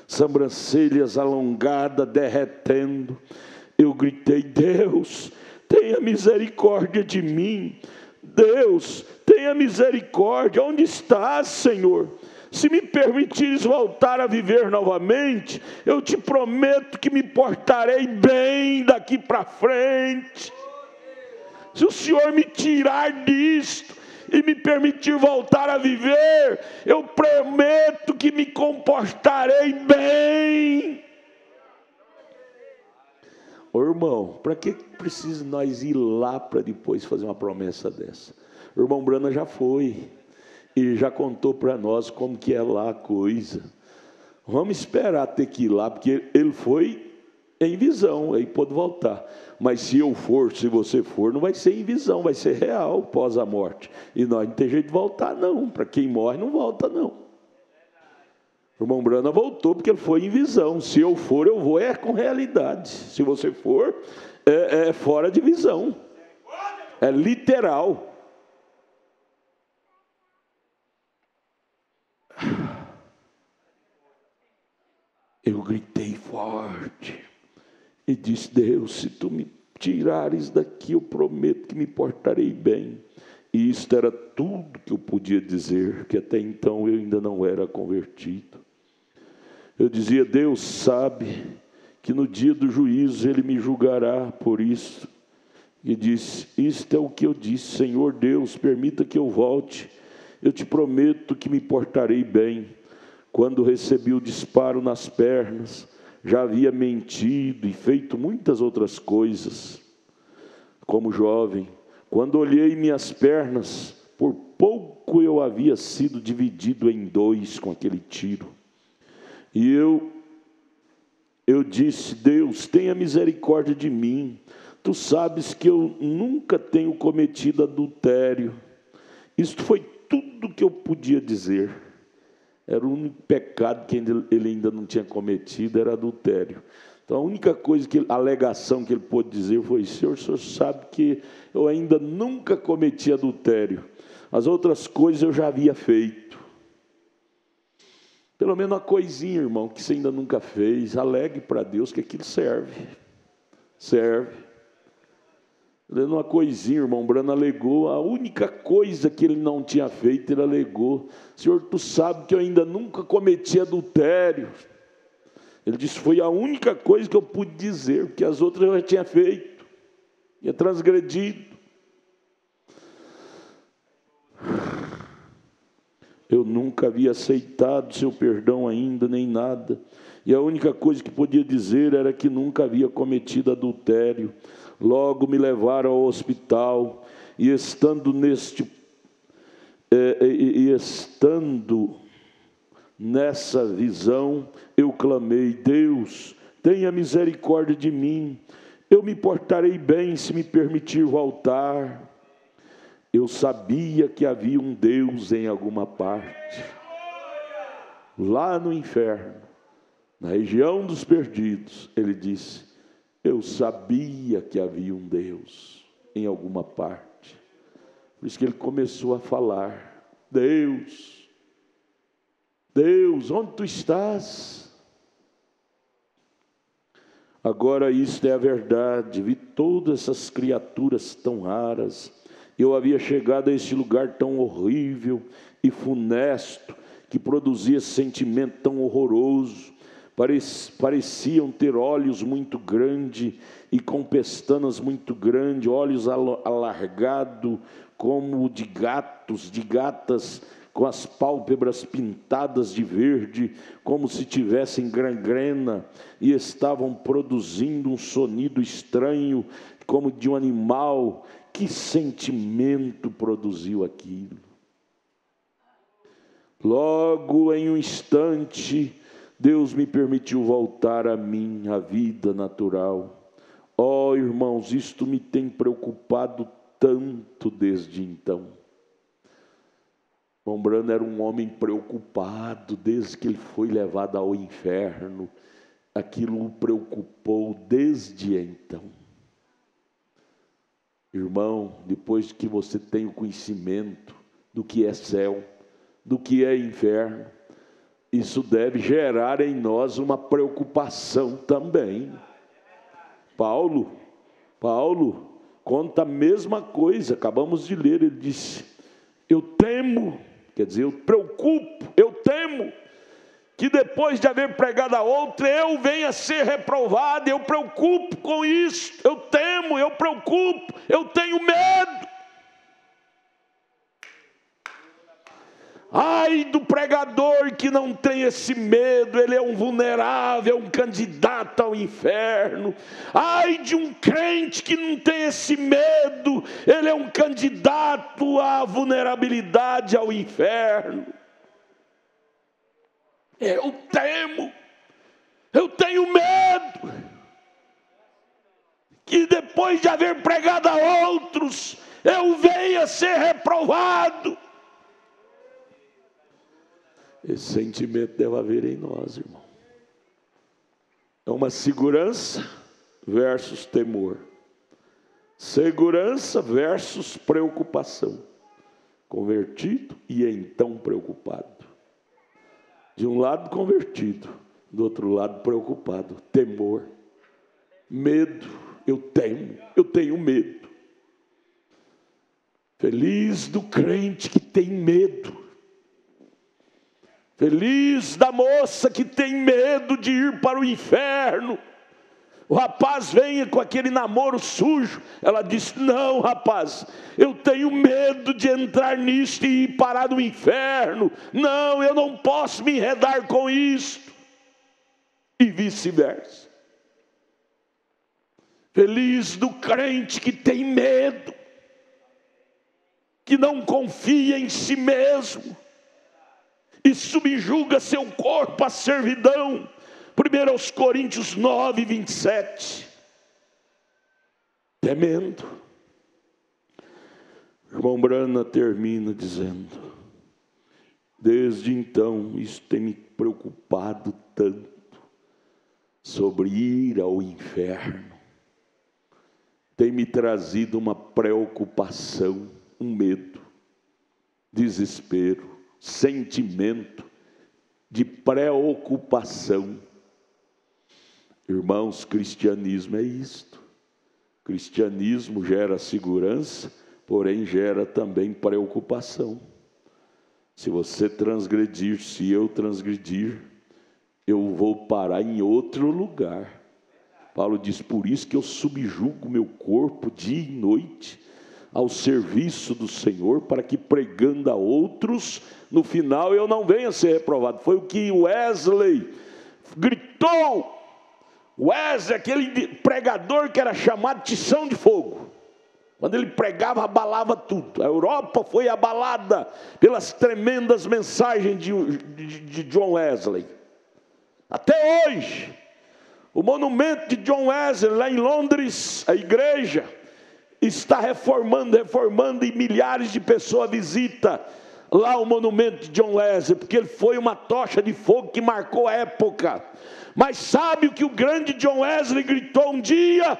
sobrancelhas alongadas, derretendo, eu gritei, Deus, tenha misericórdia de mim, Deus, tenha misericórdia, onde estás, Senhor? Se me permitires voltar a viver novamente, eu te prometo que me portarei bem daqui para frente. Se o Senhor me tirar disto e me permitir voltar a viver, eu prometo que me comportarei bem. Ô irmão, para que precisa nós ir lá para depois fazer uma promessa dessa? O irmão Brana já foi. E já contou para nós como que é lá a coisa. Vamos esperar ter que ir lá, porque ele foi em visão, aí pode voltar. Mas se eu for, se você for, não vai ser em visão, vai ser real pós a morte. E nós não tem jeito de voltar não, para quem morre não volta não. O irmão Brana voltou porque ele foi em visão. Se eu for, eu vou com realidade. Se você for, é fora de visão. É literal. Eu gritei forte e disse, Deus, se tu me tirares daqui, eu prometo que me portarei bem. E isto era tudo que eu podia dizer, que até então eu ainda não era convertido. Eu dizia, Deus sabe que no dia do juízo Ele me julgará por isso. E disse, isto é o que eu disse, Senhor Deus, permita que eu volte. Eu te prometo que me portarei bem. Quando recebi o disparo nas pernas, já havia mentido e feito muitas outras coisas. Como jovem, quando olhei minhas pernas, por pouco eu havia sido dividido em dois com aquele tiro. E eu disse, Deus, tenha misericórdia de mim. Tu sabes que eu nunca tenho cometido adultério. Isto foi tudo que eu podia dizer. Era o único pecado que ele ainda não tinha cometido, era adultério. Então a única coisa, a alegação que ele pôde dizer foi, Senhor, o senhor sabe que eu ainda nunca cometi adultério. As outras coisas eu já havia feito. Pelo menos uma coisinha, irmão, que você ainda nunca fez, alegue para Deus que aquilo serve. Serve. Uma coisinha, irmão Brano alegou, a única coisa que ele não tinha feito, ele alegou: Senhor, tu sabe que eu ainda nunca cometi adultério. Ele disse: foi a única coisa que eu pude dizer, porque as outras eu já tinha feito, tinha transgredido. Eu nunca havia aceitado seu perdão ainda, nem nada. E a única coisa que podia dizer era que nunca havia cometido adultério. Logo me levaram ao hospital, e estando nessa visão, eu clamei: Deus, tenha misericórdia de mim, eu me portarei bem se me permitir voltar. Eu sabia que havia um Deus em alguma parte, lá no inferno, na região dos perdidos. Ele disse: eu sabia que havia um Deus em alguma parte. Por isso que ele começou a falar: Deus, Deus, onde tu estás? Agora isto é a verdade. Vi todas essas criaturas tão raras. Eu havia chegado a este lugar tão horrível e funesto, que produzia esse sentimento tão horroroso. Pareciam ter olhos muito grandes e com pestanas muito grandes, olhos alargados como de gatos, de gatas, com as pálpebras pintadas de verde, como se tivessem gangrena, e estavam produzindo um sonido estranho, como de um animal. Que sentimento produziu aquilo? Logo em um instante, Deus me permitiu voltar a mim, a vida natural. Oh, irmãos, isto me tem preocupado tanto desde então. Irmão Brano era um homem preocupado desde que ele foi levado ao inferno. Aquilo o preocupou desde então. Irmão, depois que você tem o conhecimento do que é céu, do que é inferno, isso deve gerar em nós uma preocupação também. Paulo conta a mesma coisa, acabamos de ler. Ele disse: eu temo, quer dizer, eu preocupo, eu temo que depois de haver pregado a outra, eu venha a ser reprovado. Eu preocupo com isso, eu temo, eu preocupo, eu tenho medo. Ai do pregador que não tem esse medo, ele é um vulnerável, um candidato ao inferno. Ai de um crente que não tem esse medo, ele é um candidato à vulnerabilidade ao inferno. Eu temo, eu tenho medo que depois de haver pregado a outros, eu venha a ser reprovado. Esse sentimento deve haver em nós, irmão. É uma segurança versus temor. Segurança versus preocupação. Convertido e então preocupado. De um lado convertido, do outro lado preocupado. Temor, medo. Eu tenho medo. Feliz do crente que tem medo. Feliz da moça que tem medo de ir para o inferno. O rapaz vem com aquele namoro sujo. Ela diz: não, rapaz, eu tenho medo de entrar nisto e ir parar no inferno. Não, eu não posso me enredar com isto. E vice-versa. Feliz do crente que tem medo, que não confia em si mesmo e subjuga seu corpo à servidão. 1 Coríntios 9, 27. Temendo. Irmão Brana termina dizendo: desde então isso tem me preocupado tanto, sobre ir ao inferno. Tem me trazido uma preocupação, um medo. desespero, sentimento de preocupação. Irmãos, cristianismo é isto. Cristianismo gera segurança, porém gera também preocupação. Se você transgredir, se eu transgredir, eu vou parar em outro lugar. Paulo diz, por isso que eu subjugo meu corpo dia e noite ao serviço do Senhor, para que pregando a outros, no final eu não venha a ser reprovado. Foi o que Wesley gritou. Wesley, aquele pregador que era chamado Tição de Fogo. Quando ele pregava, abalava tudo. A Europa foi abalada pelas tremendas mensagens de John Wesley. Até hoje, o monumento de John Wesley, lá em Londres, a igreja está reformando, e milhares de pessoas visitam lá o monumento de John Wesley, porque ele foi uma tocha de fogo que marcou a época. Mas sabe o que o grande John Wesley gritou um dia?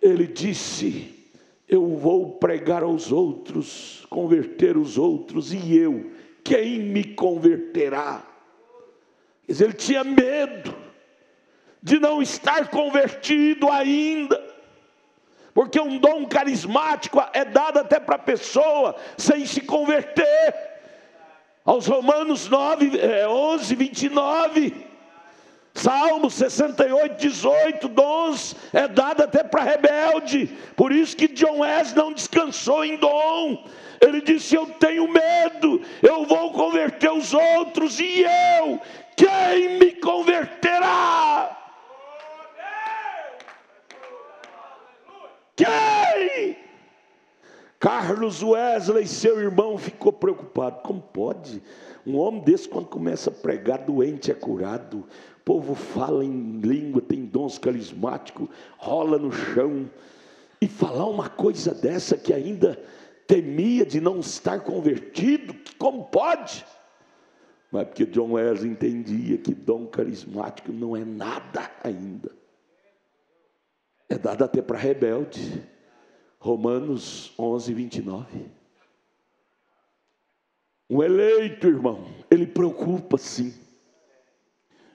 Ele disse, eu vou pregar aos outros, converter os outros, e eu, quem me converterá? Quer dizer, ele tinha medo de não estar convertido ainda, porque um dom carismático é dado até para a pessoa sem se converter. Aos Romanos 11, 29, Salmo 68, 18, dons é dado até para rebelde. Por isso que John Wesley não descansou em dom. Ele disse, eu tenho medo, eu vou converter os outros, e eu, quem me converterá? Quem? Carlos Wesley, seu irmão, ficou preocupado. Como pode? Um homem desse, quando começa a pregar, doente é curado. O povo fala em língua, tem dons carismáticos, rola no chão. E falar uma coisa dessa que ainda temia de não estar convertido, como pode? Mas porque John Wesley entendia que dom carismático não é nada ainda. É dado até para rebelde. Romanos 11, 29. Um eleito, irmão, ele preocupa sim.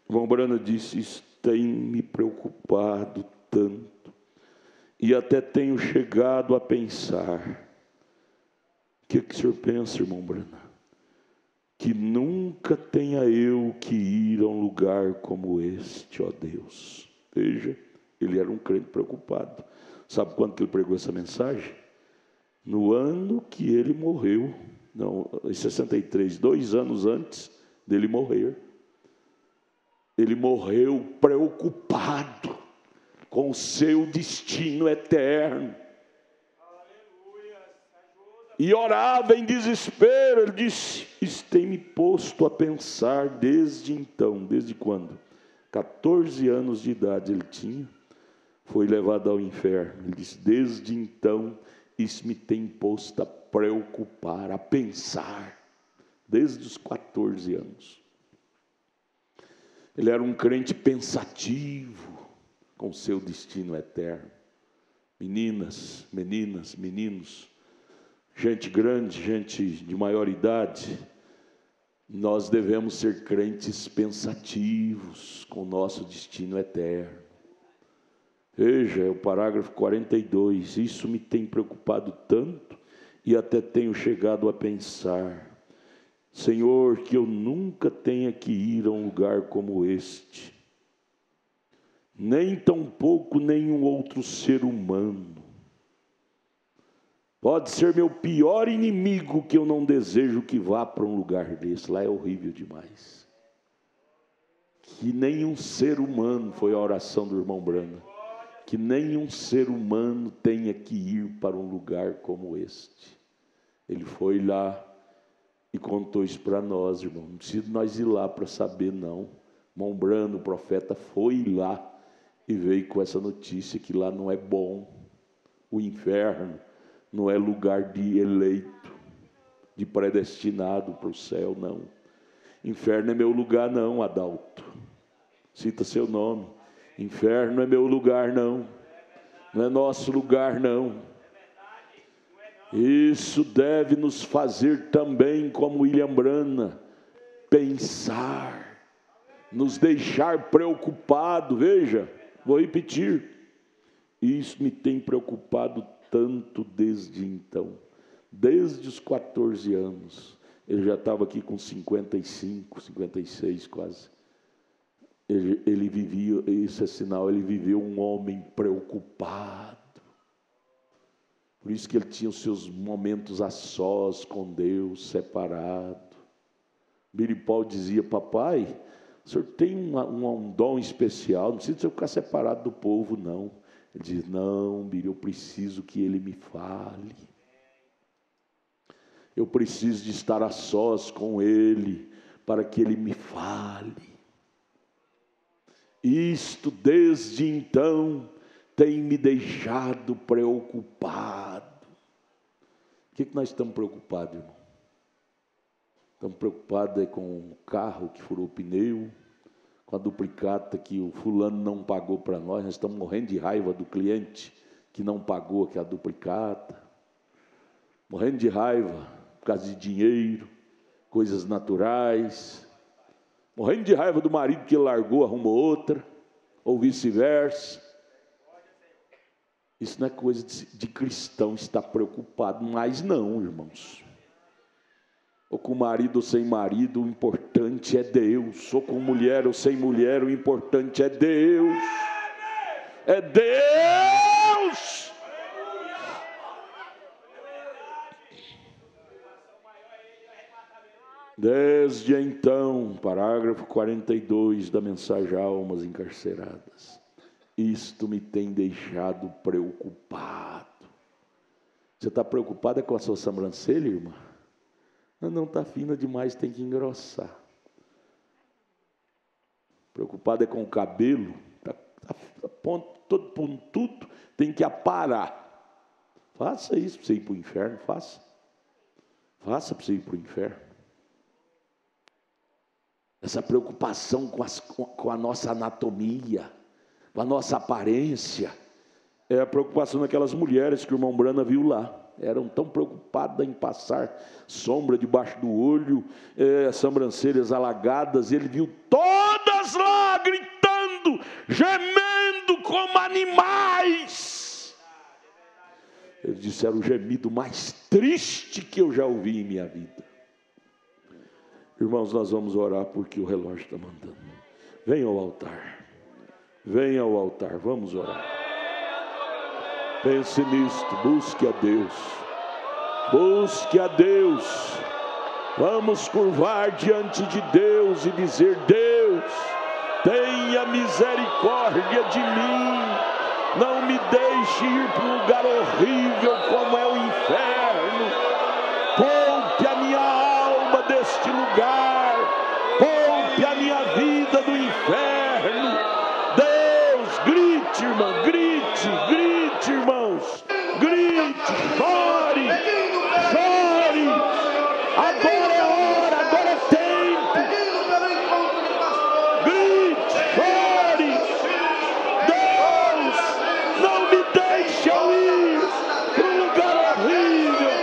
O irmão Brana disse, isso tem me preocupado tanto. E até tenho chegado a pensar. O que o senhor pensa, irmão Brana? Que nunca tenha eu que ir a um lugar como este, ó Deus. Veja, ele era um crente preocupado. Sabe quando que ele pregou essa mensagem? No ano que ele morreu. Não, em 63, 2 anos antes dele morrer. Ele morreu preocupado com o seu destino eterno. E orava em desespero. Ele disse, isso tem me posto a pensar desde então. Desde quando? 14 anos de idade ele tinha. Foi levado ao inferno. Ele disse, desde então, isso me tem posto a preocupar, a pensar, desde os 14 anos. Ele era um crente pensativo, com seu destino eterno. Meninas, meninos, gente grande, gente de maior idade, nós devemos ser crentes pensativos, com o nosso destino eterno. Veja, é o parágrafo 42, isso me tem preocupado tanto, e até tenho chegado a pensar, Senhor, que eu nunca tenha que ir a um lugar como este, nem tampouco nenhum outro ser humano. Pode ser meu pior inimigo que eu não desejo que vá para um lugar desse, lá é horrível demais. Que nenhum ser humano, foi a oração do irmão Brana, que nenhum ser humano tenha que ir para um lugar como este. Ele foi lá e contou isso para nós, irmão. Não precisa nós ir lá para saber, não. Irmão Brana, o profeta, foi lá e veio com essa notícia que lá não é bom. O inferno não é lugar de eleito, de predestinado para o céu, não. Inferno é meu lugar, não, Adalto. Cita seu nome. Inferno é meu lugar, não. Não é nosso lugar, não. Isso deve nos fazer também, como William Branham, pensar, nos deixar preocupado. Veja, vou repetir, isso me tem preocupado tanto desde então, desde os 14 anos, ele já estava aqui com 55, 56 quase, ele vivia, isso é sinal, ele viveu um homem preocupado. Por isso que ele tinha os seus momentos a sós com Deus, separado. Billy Paul dizia: papai, o senhor tem um dom especial, não precisa ficar separado do povo, não. Ele diz: não, Billy, eu preciso que ele me fale. Eu preciso de estar a sós com ele, para que ele me fale. Isto, desde então, tem me deixado preocupado. O que nós estamos preocupados, irmão? Estamos preocupados com o carro que furou o pneu, com a duplicata que o fulano não pagou para nós. Nós estamos morrendo de raiva do cliente que não pagou aquela duplicata. Morrendo de raiva por causa de dinheiro, coisas naturais. Morrendo de raiva do marido que largou, arrumou outra, ou vice-versa. Isso não é coisa de cristão estar preocupado, mas não, irmãos. Ou com marido ou sem marido, o importante é Deus. Ou com mulher ou sem mulher, o importante é Deus. É Deus! Desde então, parágrafo 42 da mensagem Almas Encarceradas. Isto me tem deixado preocupado. Você está preocupada com a sua sobrancelha, irmã? Não está fina demais, tem que engrossar. Preocupada com o cabelo, todo pontudo, tem que aparar. Faça isso para você ir para o inferno, faça. Faça para você ir para o inferno. Essa preocupação com a nossa anatomia, com a nossa aparência, é a preocupação daquelas mulheres que o irmão Brana viu lá. Eram tão preocupadas em passar sombra debaixo do olho, sobrancelhas alagadas, e ele viu todas lá gritando, gemendo como animais. Ele disse: era o gemido mais triste que eu já ouvi em minha vida. Irmãos, nós vamos orar porque o relógio está mandando. Venha ao altar. Venha ao altar, vamos orar. Pense nisto, busque a Deus. Busque a Deus. Vamos curvar diante de Deus e dizer: Deus, tenha misericórdia de mim. Não me deixe ir para um lugar horrível como é o inferno. Poupe a minha alma deste lugar. Poupe a minha vida do inferno. Deus, grite, irmão, grite, grite, irmãos. Grite, chore, chore. Agora é hora, agora é tempo. Grite, chore. Deus, não me deixe eu ir para um lugar horrível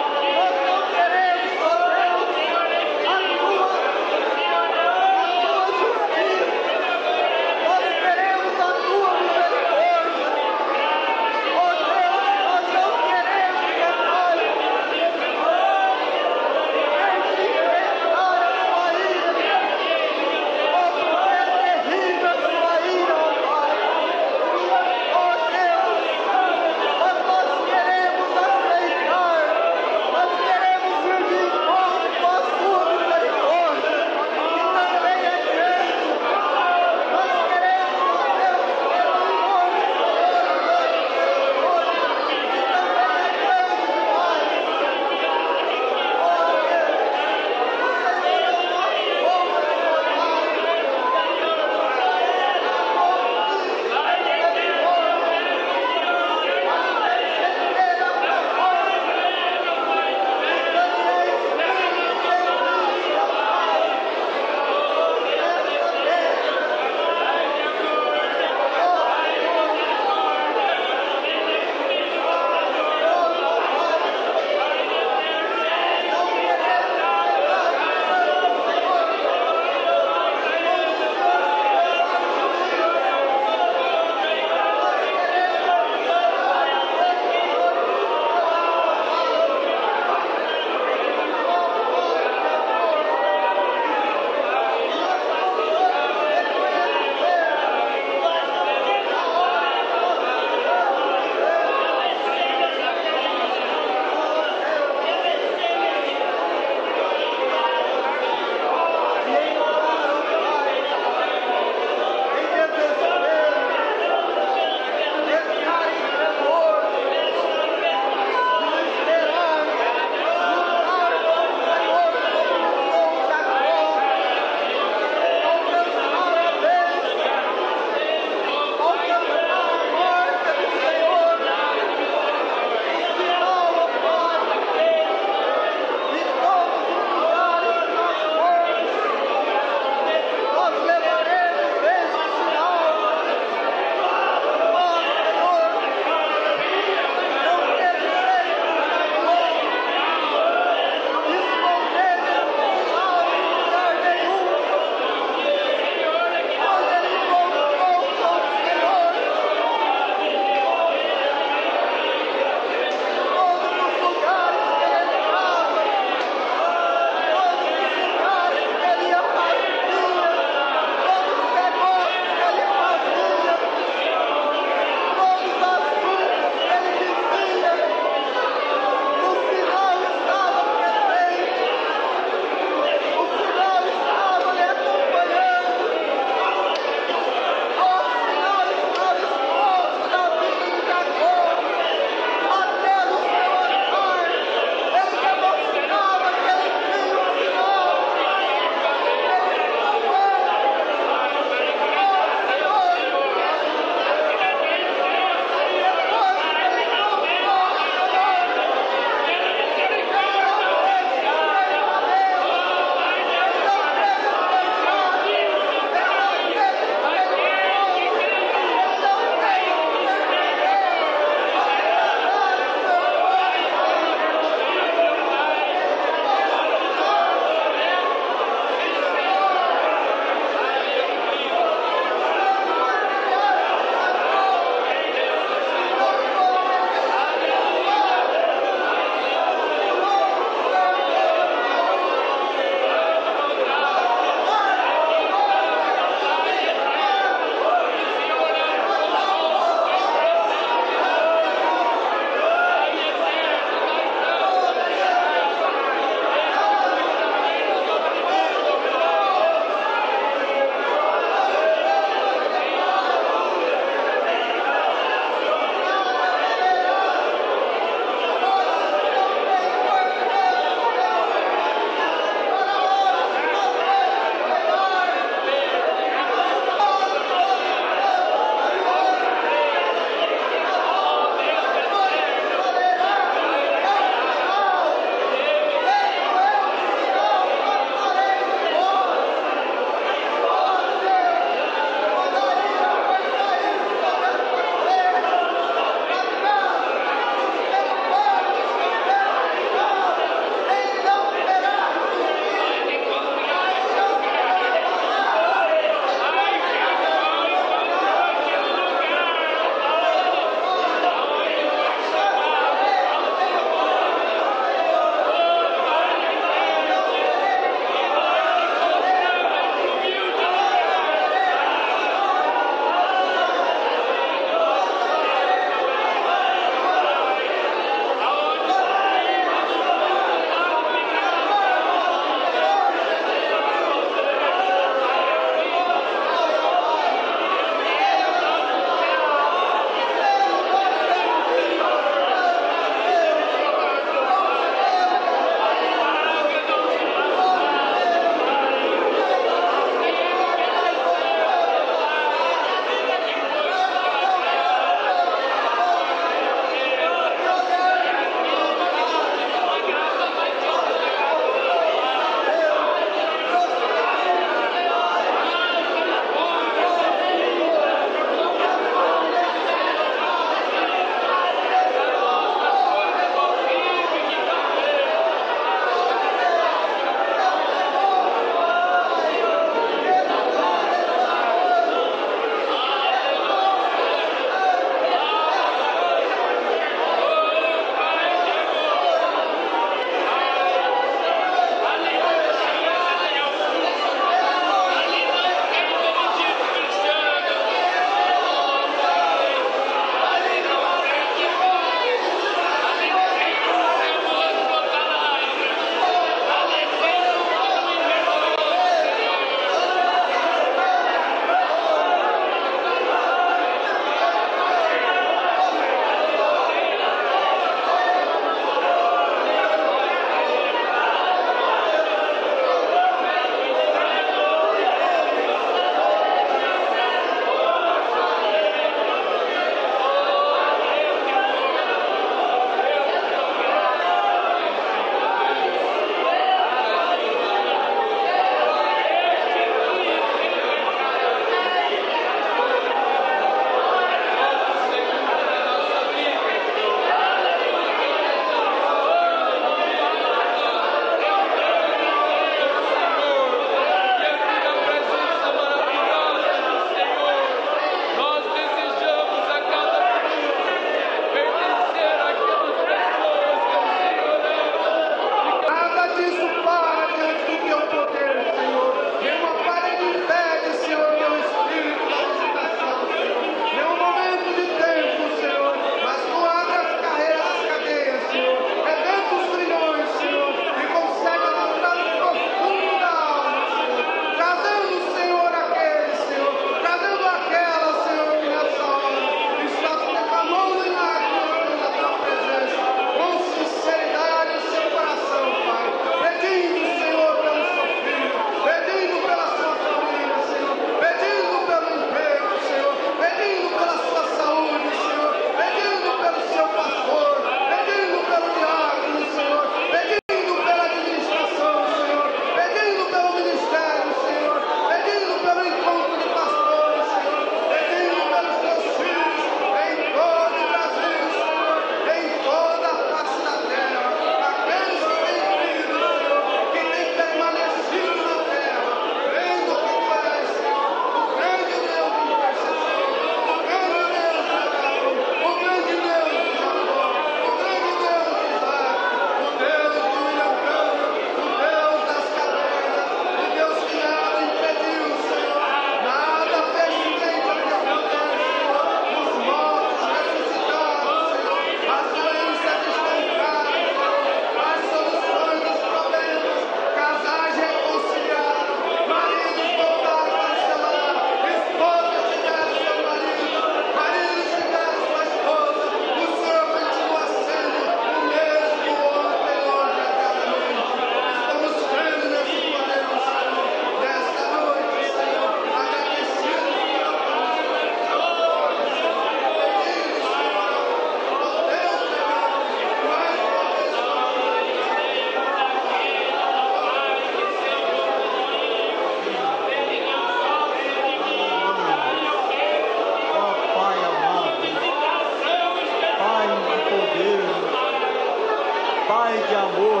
amor.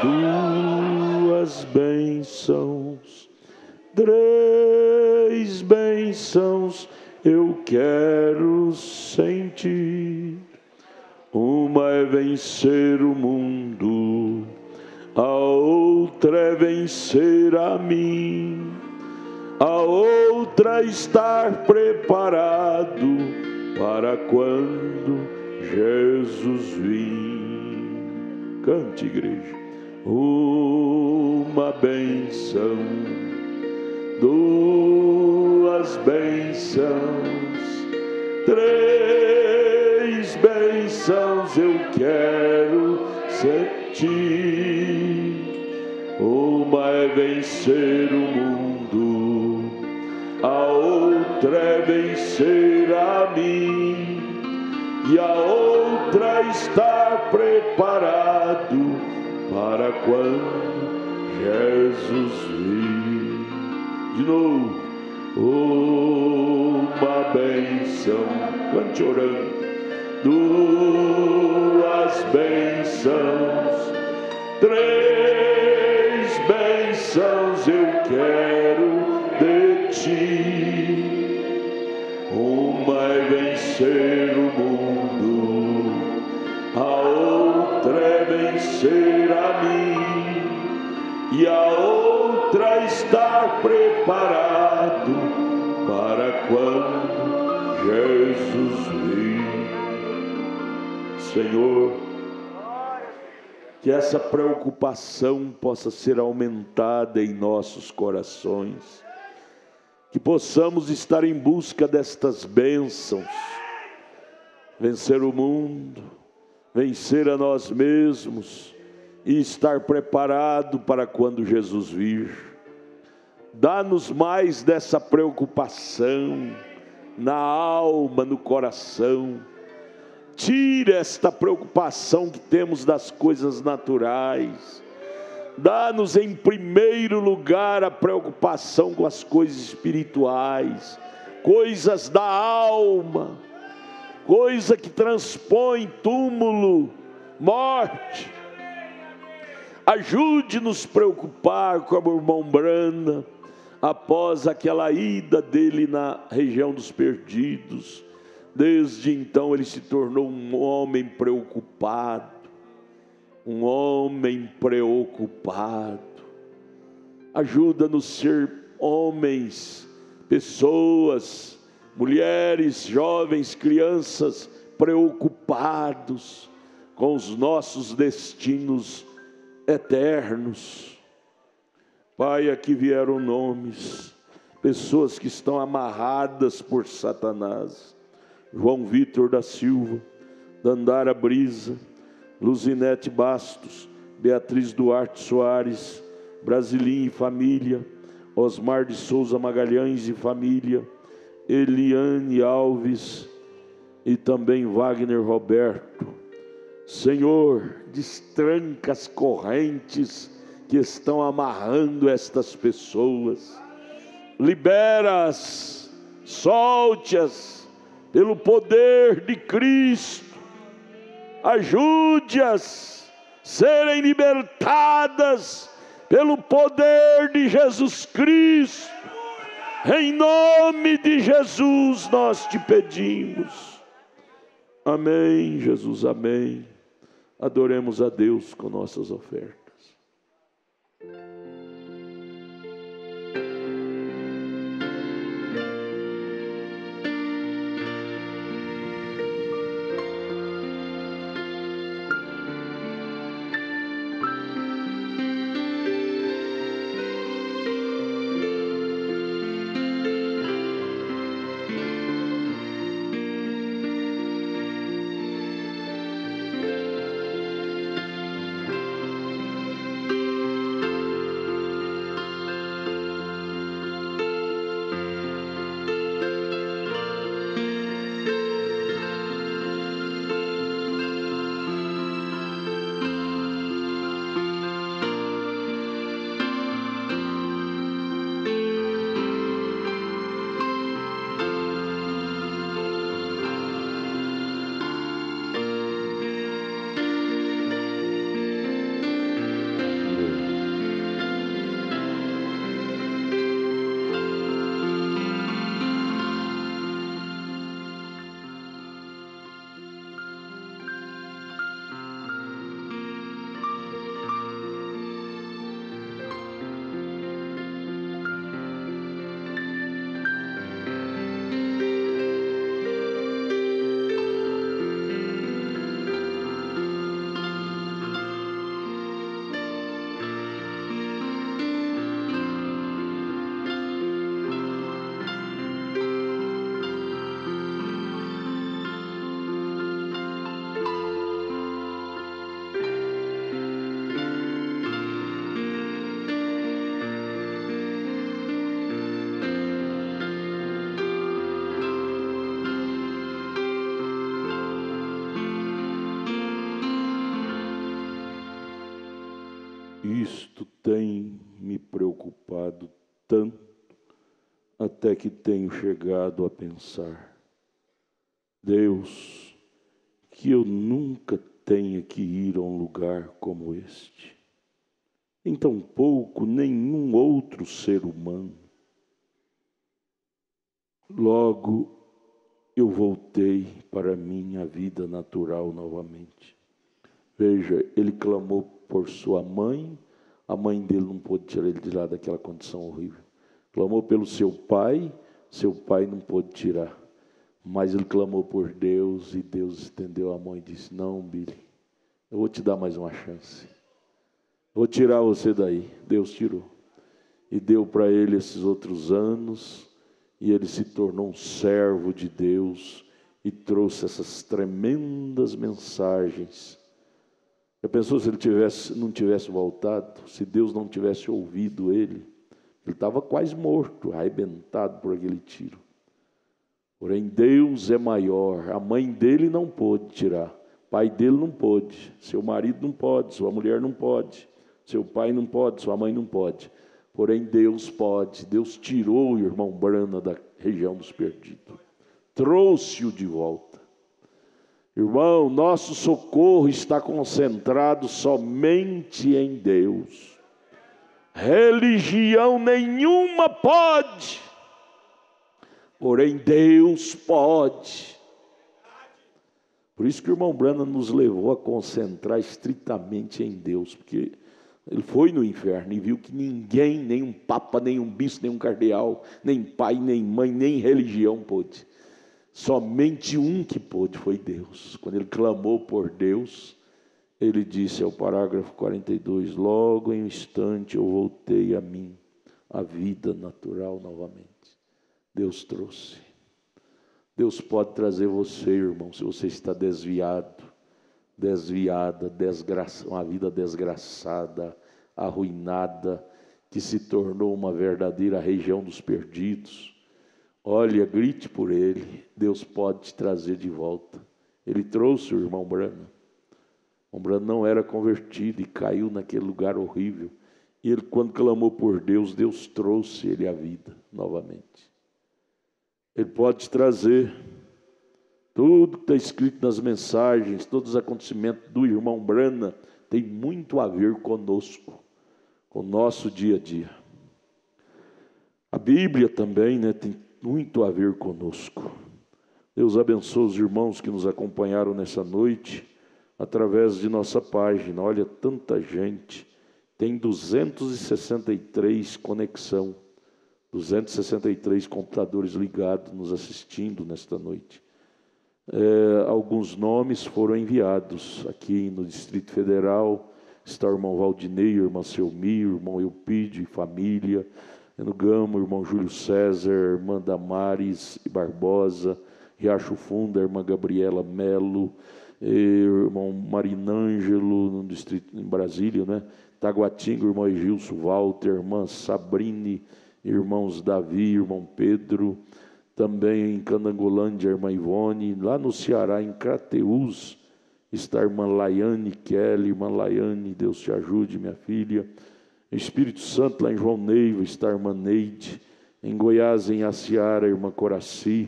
Duas bênçãos, três bênçãos eu quero sentir. Uma é vencer o mundo, a outra é vencer a mim, a outra é estar preparado para quando Jesus vir. Cante, igreja. Uma bênção, duas bênçãos, três bênçãos eu quero sentir. Uma é vencer o mundo, a outra é vencer a mim, e a outra estar preparado para quando Jesus vir. De novo. Uma bênção, cante orando. Duas bênçãos, três bênçãos eu quero de ti. Uma é vencer o mundo, a outra é vencer a mim, e a outra estar preparado para quando Jesus vir. Senhor, que essa preocupação possa ser aumentada em nossos corações, que possamos estar em busca destas bênçãos, vencer o mundo, vencer a nós mesmos e estar preparado para quando Jesus vir. Dá-nos mais dessa preocupação na alma, no coração. Tira esta preocupação que temos das coisas naturais. Dá-nos em primeiro lugar a preocupação com as coisas espirituais, coisas da alma, coisa que transpõe túmulo, morte. Ajude-nos a preocupar com o irmão Brana, após aquela ida dele na região dos perdidos. Desde então ele se tornou um homem preocupado, um homem preocupado. Ajuda-nos a ser homens, pessoas, mulheres, jovens, crianças preocupados, com os nossos destinos eternos. Pai, aqui vieram nomes, pessoas que estão amarradas por Satanás: João Vitor da Silva, Dandara Brisa, Luzinete Bastos, Beatriz Duarte Soares, Brasilim e família, Osmar de Souza Magalhães e família, Eliane Alves e também Wagner Roberto. Senhor, destranca as correntes que estão amarrando estas pessoas, libera-as, solte-as pelo poder de Cristo, ajude-as a serem libertadas pelo poder de Jesus Cristo. Em nome de Jesus nós te pedimos. Amém, Jesus, amém. Adoremos a Deus com nossas ofertas. Isto tem me preocupado tanto, até que tenho chegado a pensar: Deus, que eu nunca tenha que ir a um lugar como este, em tão pouco nenhum outro ser humano. Logo eu voltei para a minha vida natural novamente. Veja, ele clamou por sua mãe, a mãe dele não pôde tirar ele de lá daquela condição horrível. Clamou pelo seu pai não pôde tirar. Mas ele clamou por Deus, e Deus estendeu a mão e disse: não, Billy, eu vou te dar mais uma chance. Eu vou tirar você daí. Deus tirou. E deu para ele esses outros anos, e ele se tornou um servo de Deus, e trouxe essas tremendas mensagens. Já pensou se ele não tivesse voltado? Se Deus não tivesse ouvido ele? Ele estava quase morto, arrebentado por aquele tiro. Porém, Deus é maior. A mãe dele não pôde tirar, o pai dele não pôde, seu marido não pode, sua mulher não pode, seu pai não pode, sua mãe não pode. Porém, Deus pode. Deus tirou o irmão Brana da região dos perdidos, trouxe-o de volta. Irmão, nosso socorro está concentrado somente em Deus. Religião nenhuma pode, porém Deus pode. Por isso que o irmão Brana nos levou a concentrar estritamente em Deus, porque ele foi no inferno e viu que ninguém, nem um papa, nem um bispo, nem um cardeal, nem pai, nem mãe, nem religião pôde. Somente um que pôde foi Deus. Quando ele clamou por Deus, ele disse, é o parágrafo 42, logo em um instante eu voltei a mim, a vida natural novamente. Deus trouxe. Deus pode trazer você, irmão, se você está desviado, desviada, uma vida desgraçada, arruinada, que se tornou uma verdadeira região dos perdidos. Olha, grite por ele, Deus pode te trazer de volta. Ele trouxe o irmão Brana. O Brana não era convertido e caiu naquele lugar horrível. E ele, quando clamou por Deus, Deus trouxe ele à vida novamente. Ele pode te trazer. Tudo que está escrito nas mensagens, todos os acontecimentos do irmão Brana, tem muito a ver conosco, com o nosso dia a dia. A Bíblia também, tem muito a ver conosco. Deus abençoe os irmãos que nos acompanharam nessa noite, através de nossa página. Olha, tanta gente, tem 263 conexão, 263 computadores ligados, nos assistindo nesta noite. Alguns nomes foram enviados aqui no Distrito Federal. Está o irmão Valdinei, o irmão Selmi, o irmão Eupídio e família. No Gama, o irmão Júlio César, a irmã Damares Barbosa. Riacho Fundo, a irmã Gabriela Melo, o irmão Marinângelo, no distrito, em Brasília, Taguatinga, o irmão Egilson Walter, a irmã Sabrine, irmãos Davi, irmão Pedro. Também em Canangolândia, a irmã Ivone. Lá no Ceará, em Crateús, está a irmã Laiane Kelly. Irmã Laiane, Deus te ajude, minha filha. Em Espírito Santo, lá em João Neiva, está a irmã Neide. Em Goiás, em Aciara, a irmã Coraci.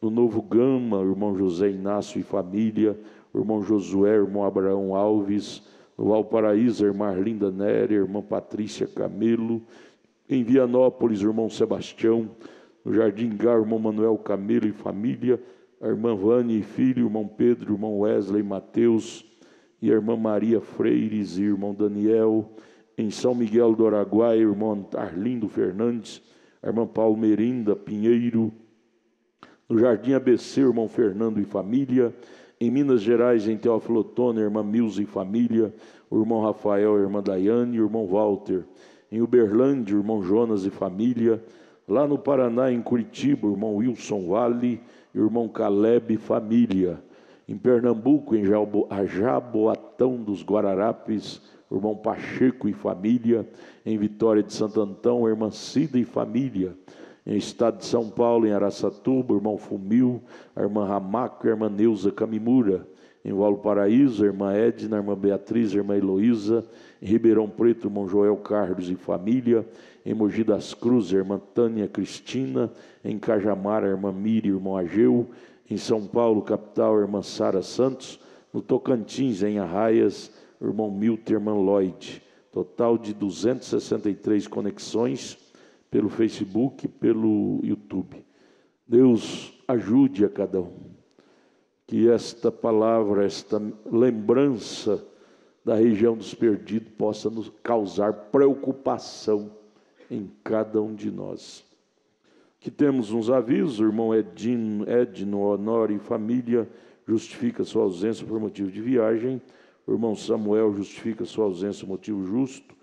No Novo Gama, o irmão José Inácio e família. O irmão Josué, o irmão Abraão Alves. No Valparaíso, a irmã Arlinda Nery, a irmã Patrícia Camelo. Em Vianópolis, o irmão Sebastião. No Jardim Gar, o irmão Manuel Camelo e família, a irmã Vânia e filho, o irmão Pedro, o irmão Wesley Mateus, e a irmã Maria Freires e o irmão Daniel. Em São Miguel do Araguaia, o irmão Arlindo Fernandes, a irmã Palmeirinda Pinheiro. No Jardim ABC, o irmão Fernando e família. Em Minas Gerais, em Teófilo Otoni, a irmã Milza e família, o irmão Rafael, a irmã Daiane e o irmão Walter. Em Uberlândia, o irmão Jonas e família. Lá no Paraná, em Curitiba, o irmão Wilson Vale e o irmão Caleb família. Em Pernambuco, em Jaboatão dos Guararapes, o irmão Pacheco e família. Em Vitória de Santo Antão, a irmã Cida e família. Em Estado de São Paulo, em Araçatuba, o irmão Fumil, a irmã Ramaco e a irmã Neuza Camimura. Em Valparaíso, a irmã Edna, a irmã Beatriz, a irmã Heloísa. Em Ribeirão Preto, o irmão Joel Carlos e família. Em Mogi das Cruzes, a irmã Tânia Cristina. Em Cajamar, a irmã Miri e o irmão Ageu. Em São Paulo, capital, a irmã Sara Santos. No Tocantins, em Arraias, o irmão Milton e a irmã Lloyd. Total de 263 conexões pelo Facebook e pelo YouTube. Deus ajude a cada um. Que esta palavra, esta lembrança da região dos perdidos possa nos causar preocupação em cada um de nós. Que temos uns avisos: o irmão Edno Honório e família justifica sua ausência por motivo de viagem. O irmão Samuel justifica sua ausência por motivo justo.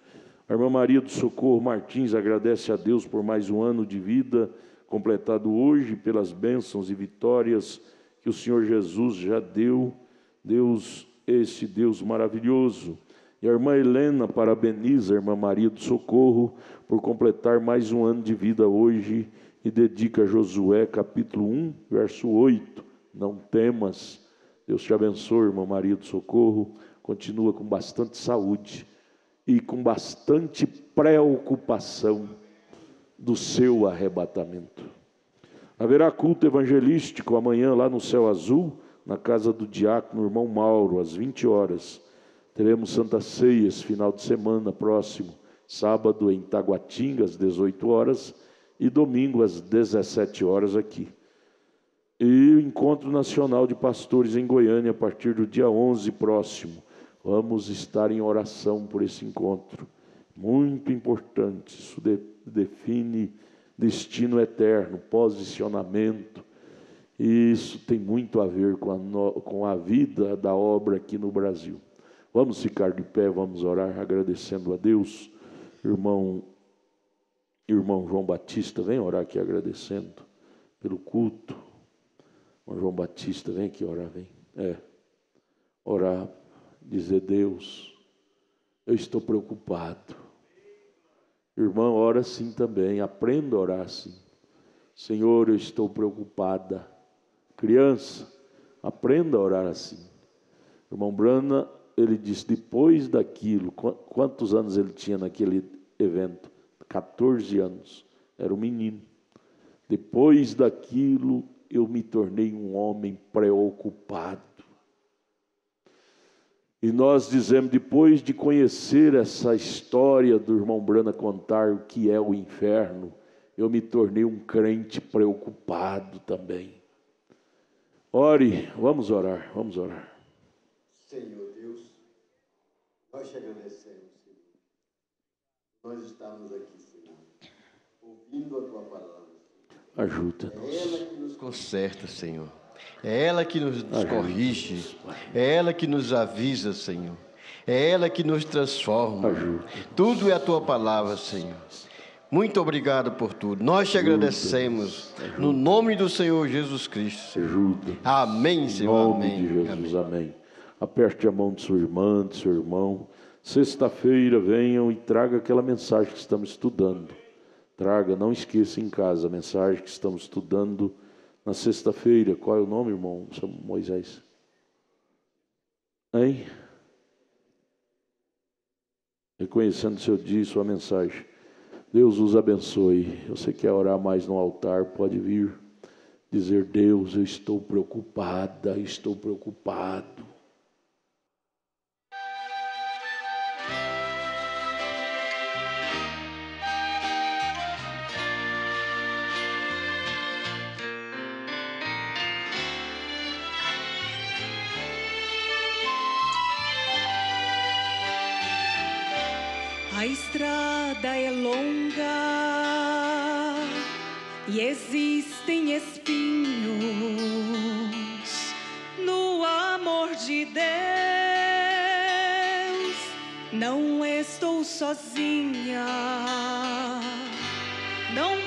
A irmã Maria do Socorro Martins agradece a Deus por mais um ano de vida completado hoje, pelas bênçãos e vitórias que o Senhor Jesus já deu. Deus, esse Deus maravilhoso. E a irmã Helena parabeniza a irmã Maria do Socorro por completar mais um ano de vida hoje e dedica a Josué capítulo 1, verso 8. Não temas. Deus te abençoe, irmã Maria do Socorro. Continua com bastante saúde e com bastante preocupação do seu arrebatamento. Haverá culto evangelístico amanhã lá no Céu Azul, na casa do diácono irmão Mauro, às 20 horas. Teremos Santa Ceia esse final de semana próximo, sábado em Taguatinga, às 18 horas, e domingo às 17 horas aqui. E o Encontro Nacional de Pastores em Goiânia, a partir do dia 11 próximo. Vamos estar em oração por esse encontro. Muito importante, isso define destino eterno, posicionamento. E isso tem muito a ver com a vida da obra aqui no Brasil. Vamos ficar de pé, vamos orar agradecendo a Deus. Irmão João Batista, vem orar aqui agradecendo pelo culto. Irmão João Batista, vem aqui orar, vem. Orar, dizer: Deus, eu estou preocupado. Irmão, ora assim também, aprenda a orar assim. Senhor, eu estou preocupada. Criança, aprenda a orar assim. Irmão Brana, ele disse, depois daquilo, quantos anos ele tinha naquele evento? 14 anos, era um menino. Depois daquilo, eu me tornei um homem preocupado. E nós dizemos, depois de conhecer essa história do irmão Brana contar o que é o inferno, eu me tornei um crente preocupado também. Ore, vamos orar, vamos orar. Senhor Deus, nós te agradecemos, Senhor. Nós estamos aqui, Senhor, ouvindo a tua palavra. Ajuda-nos. É ela que nos conserta, Senhor. É ela que nos corrige. É ela que nos avisa, Senhor. É ela que nos transforma. Tudo é a tua palavra, Senhor. Muito obrigado por tudo. Nós te agradecemos. No nome do Senhor Jesus Cristo. Ajuda. Amém, Senhor. Em nome de Jesus, amém. Aperte a mão de sua irmã, de seu irmão. Sexta-feira venham e traga aquela mensagem que estamos estudando. Traga, não esqueça em casa a mensagem que estamos estudando na sexta-feira. Qual é o nome, irmão Moisés? Hein? Reconhecendo o seu dia e sua mensagem. Deus os abençoe. Você quer orar mais no altar, pode vir dizer: Deus, eu estou preocupada, estou preocupado. A estrada é longa e existem espinhos no amor de Deus. Não estou sozinha, não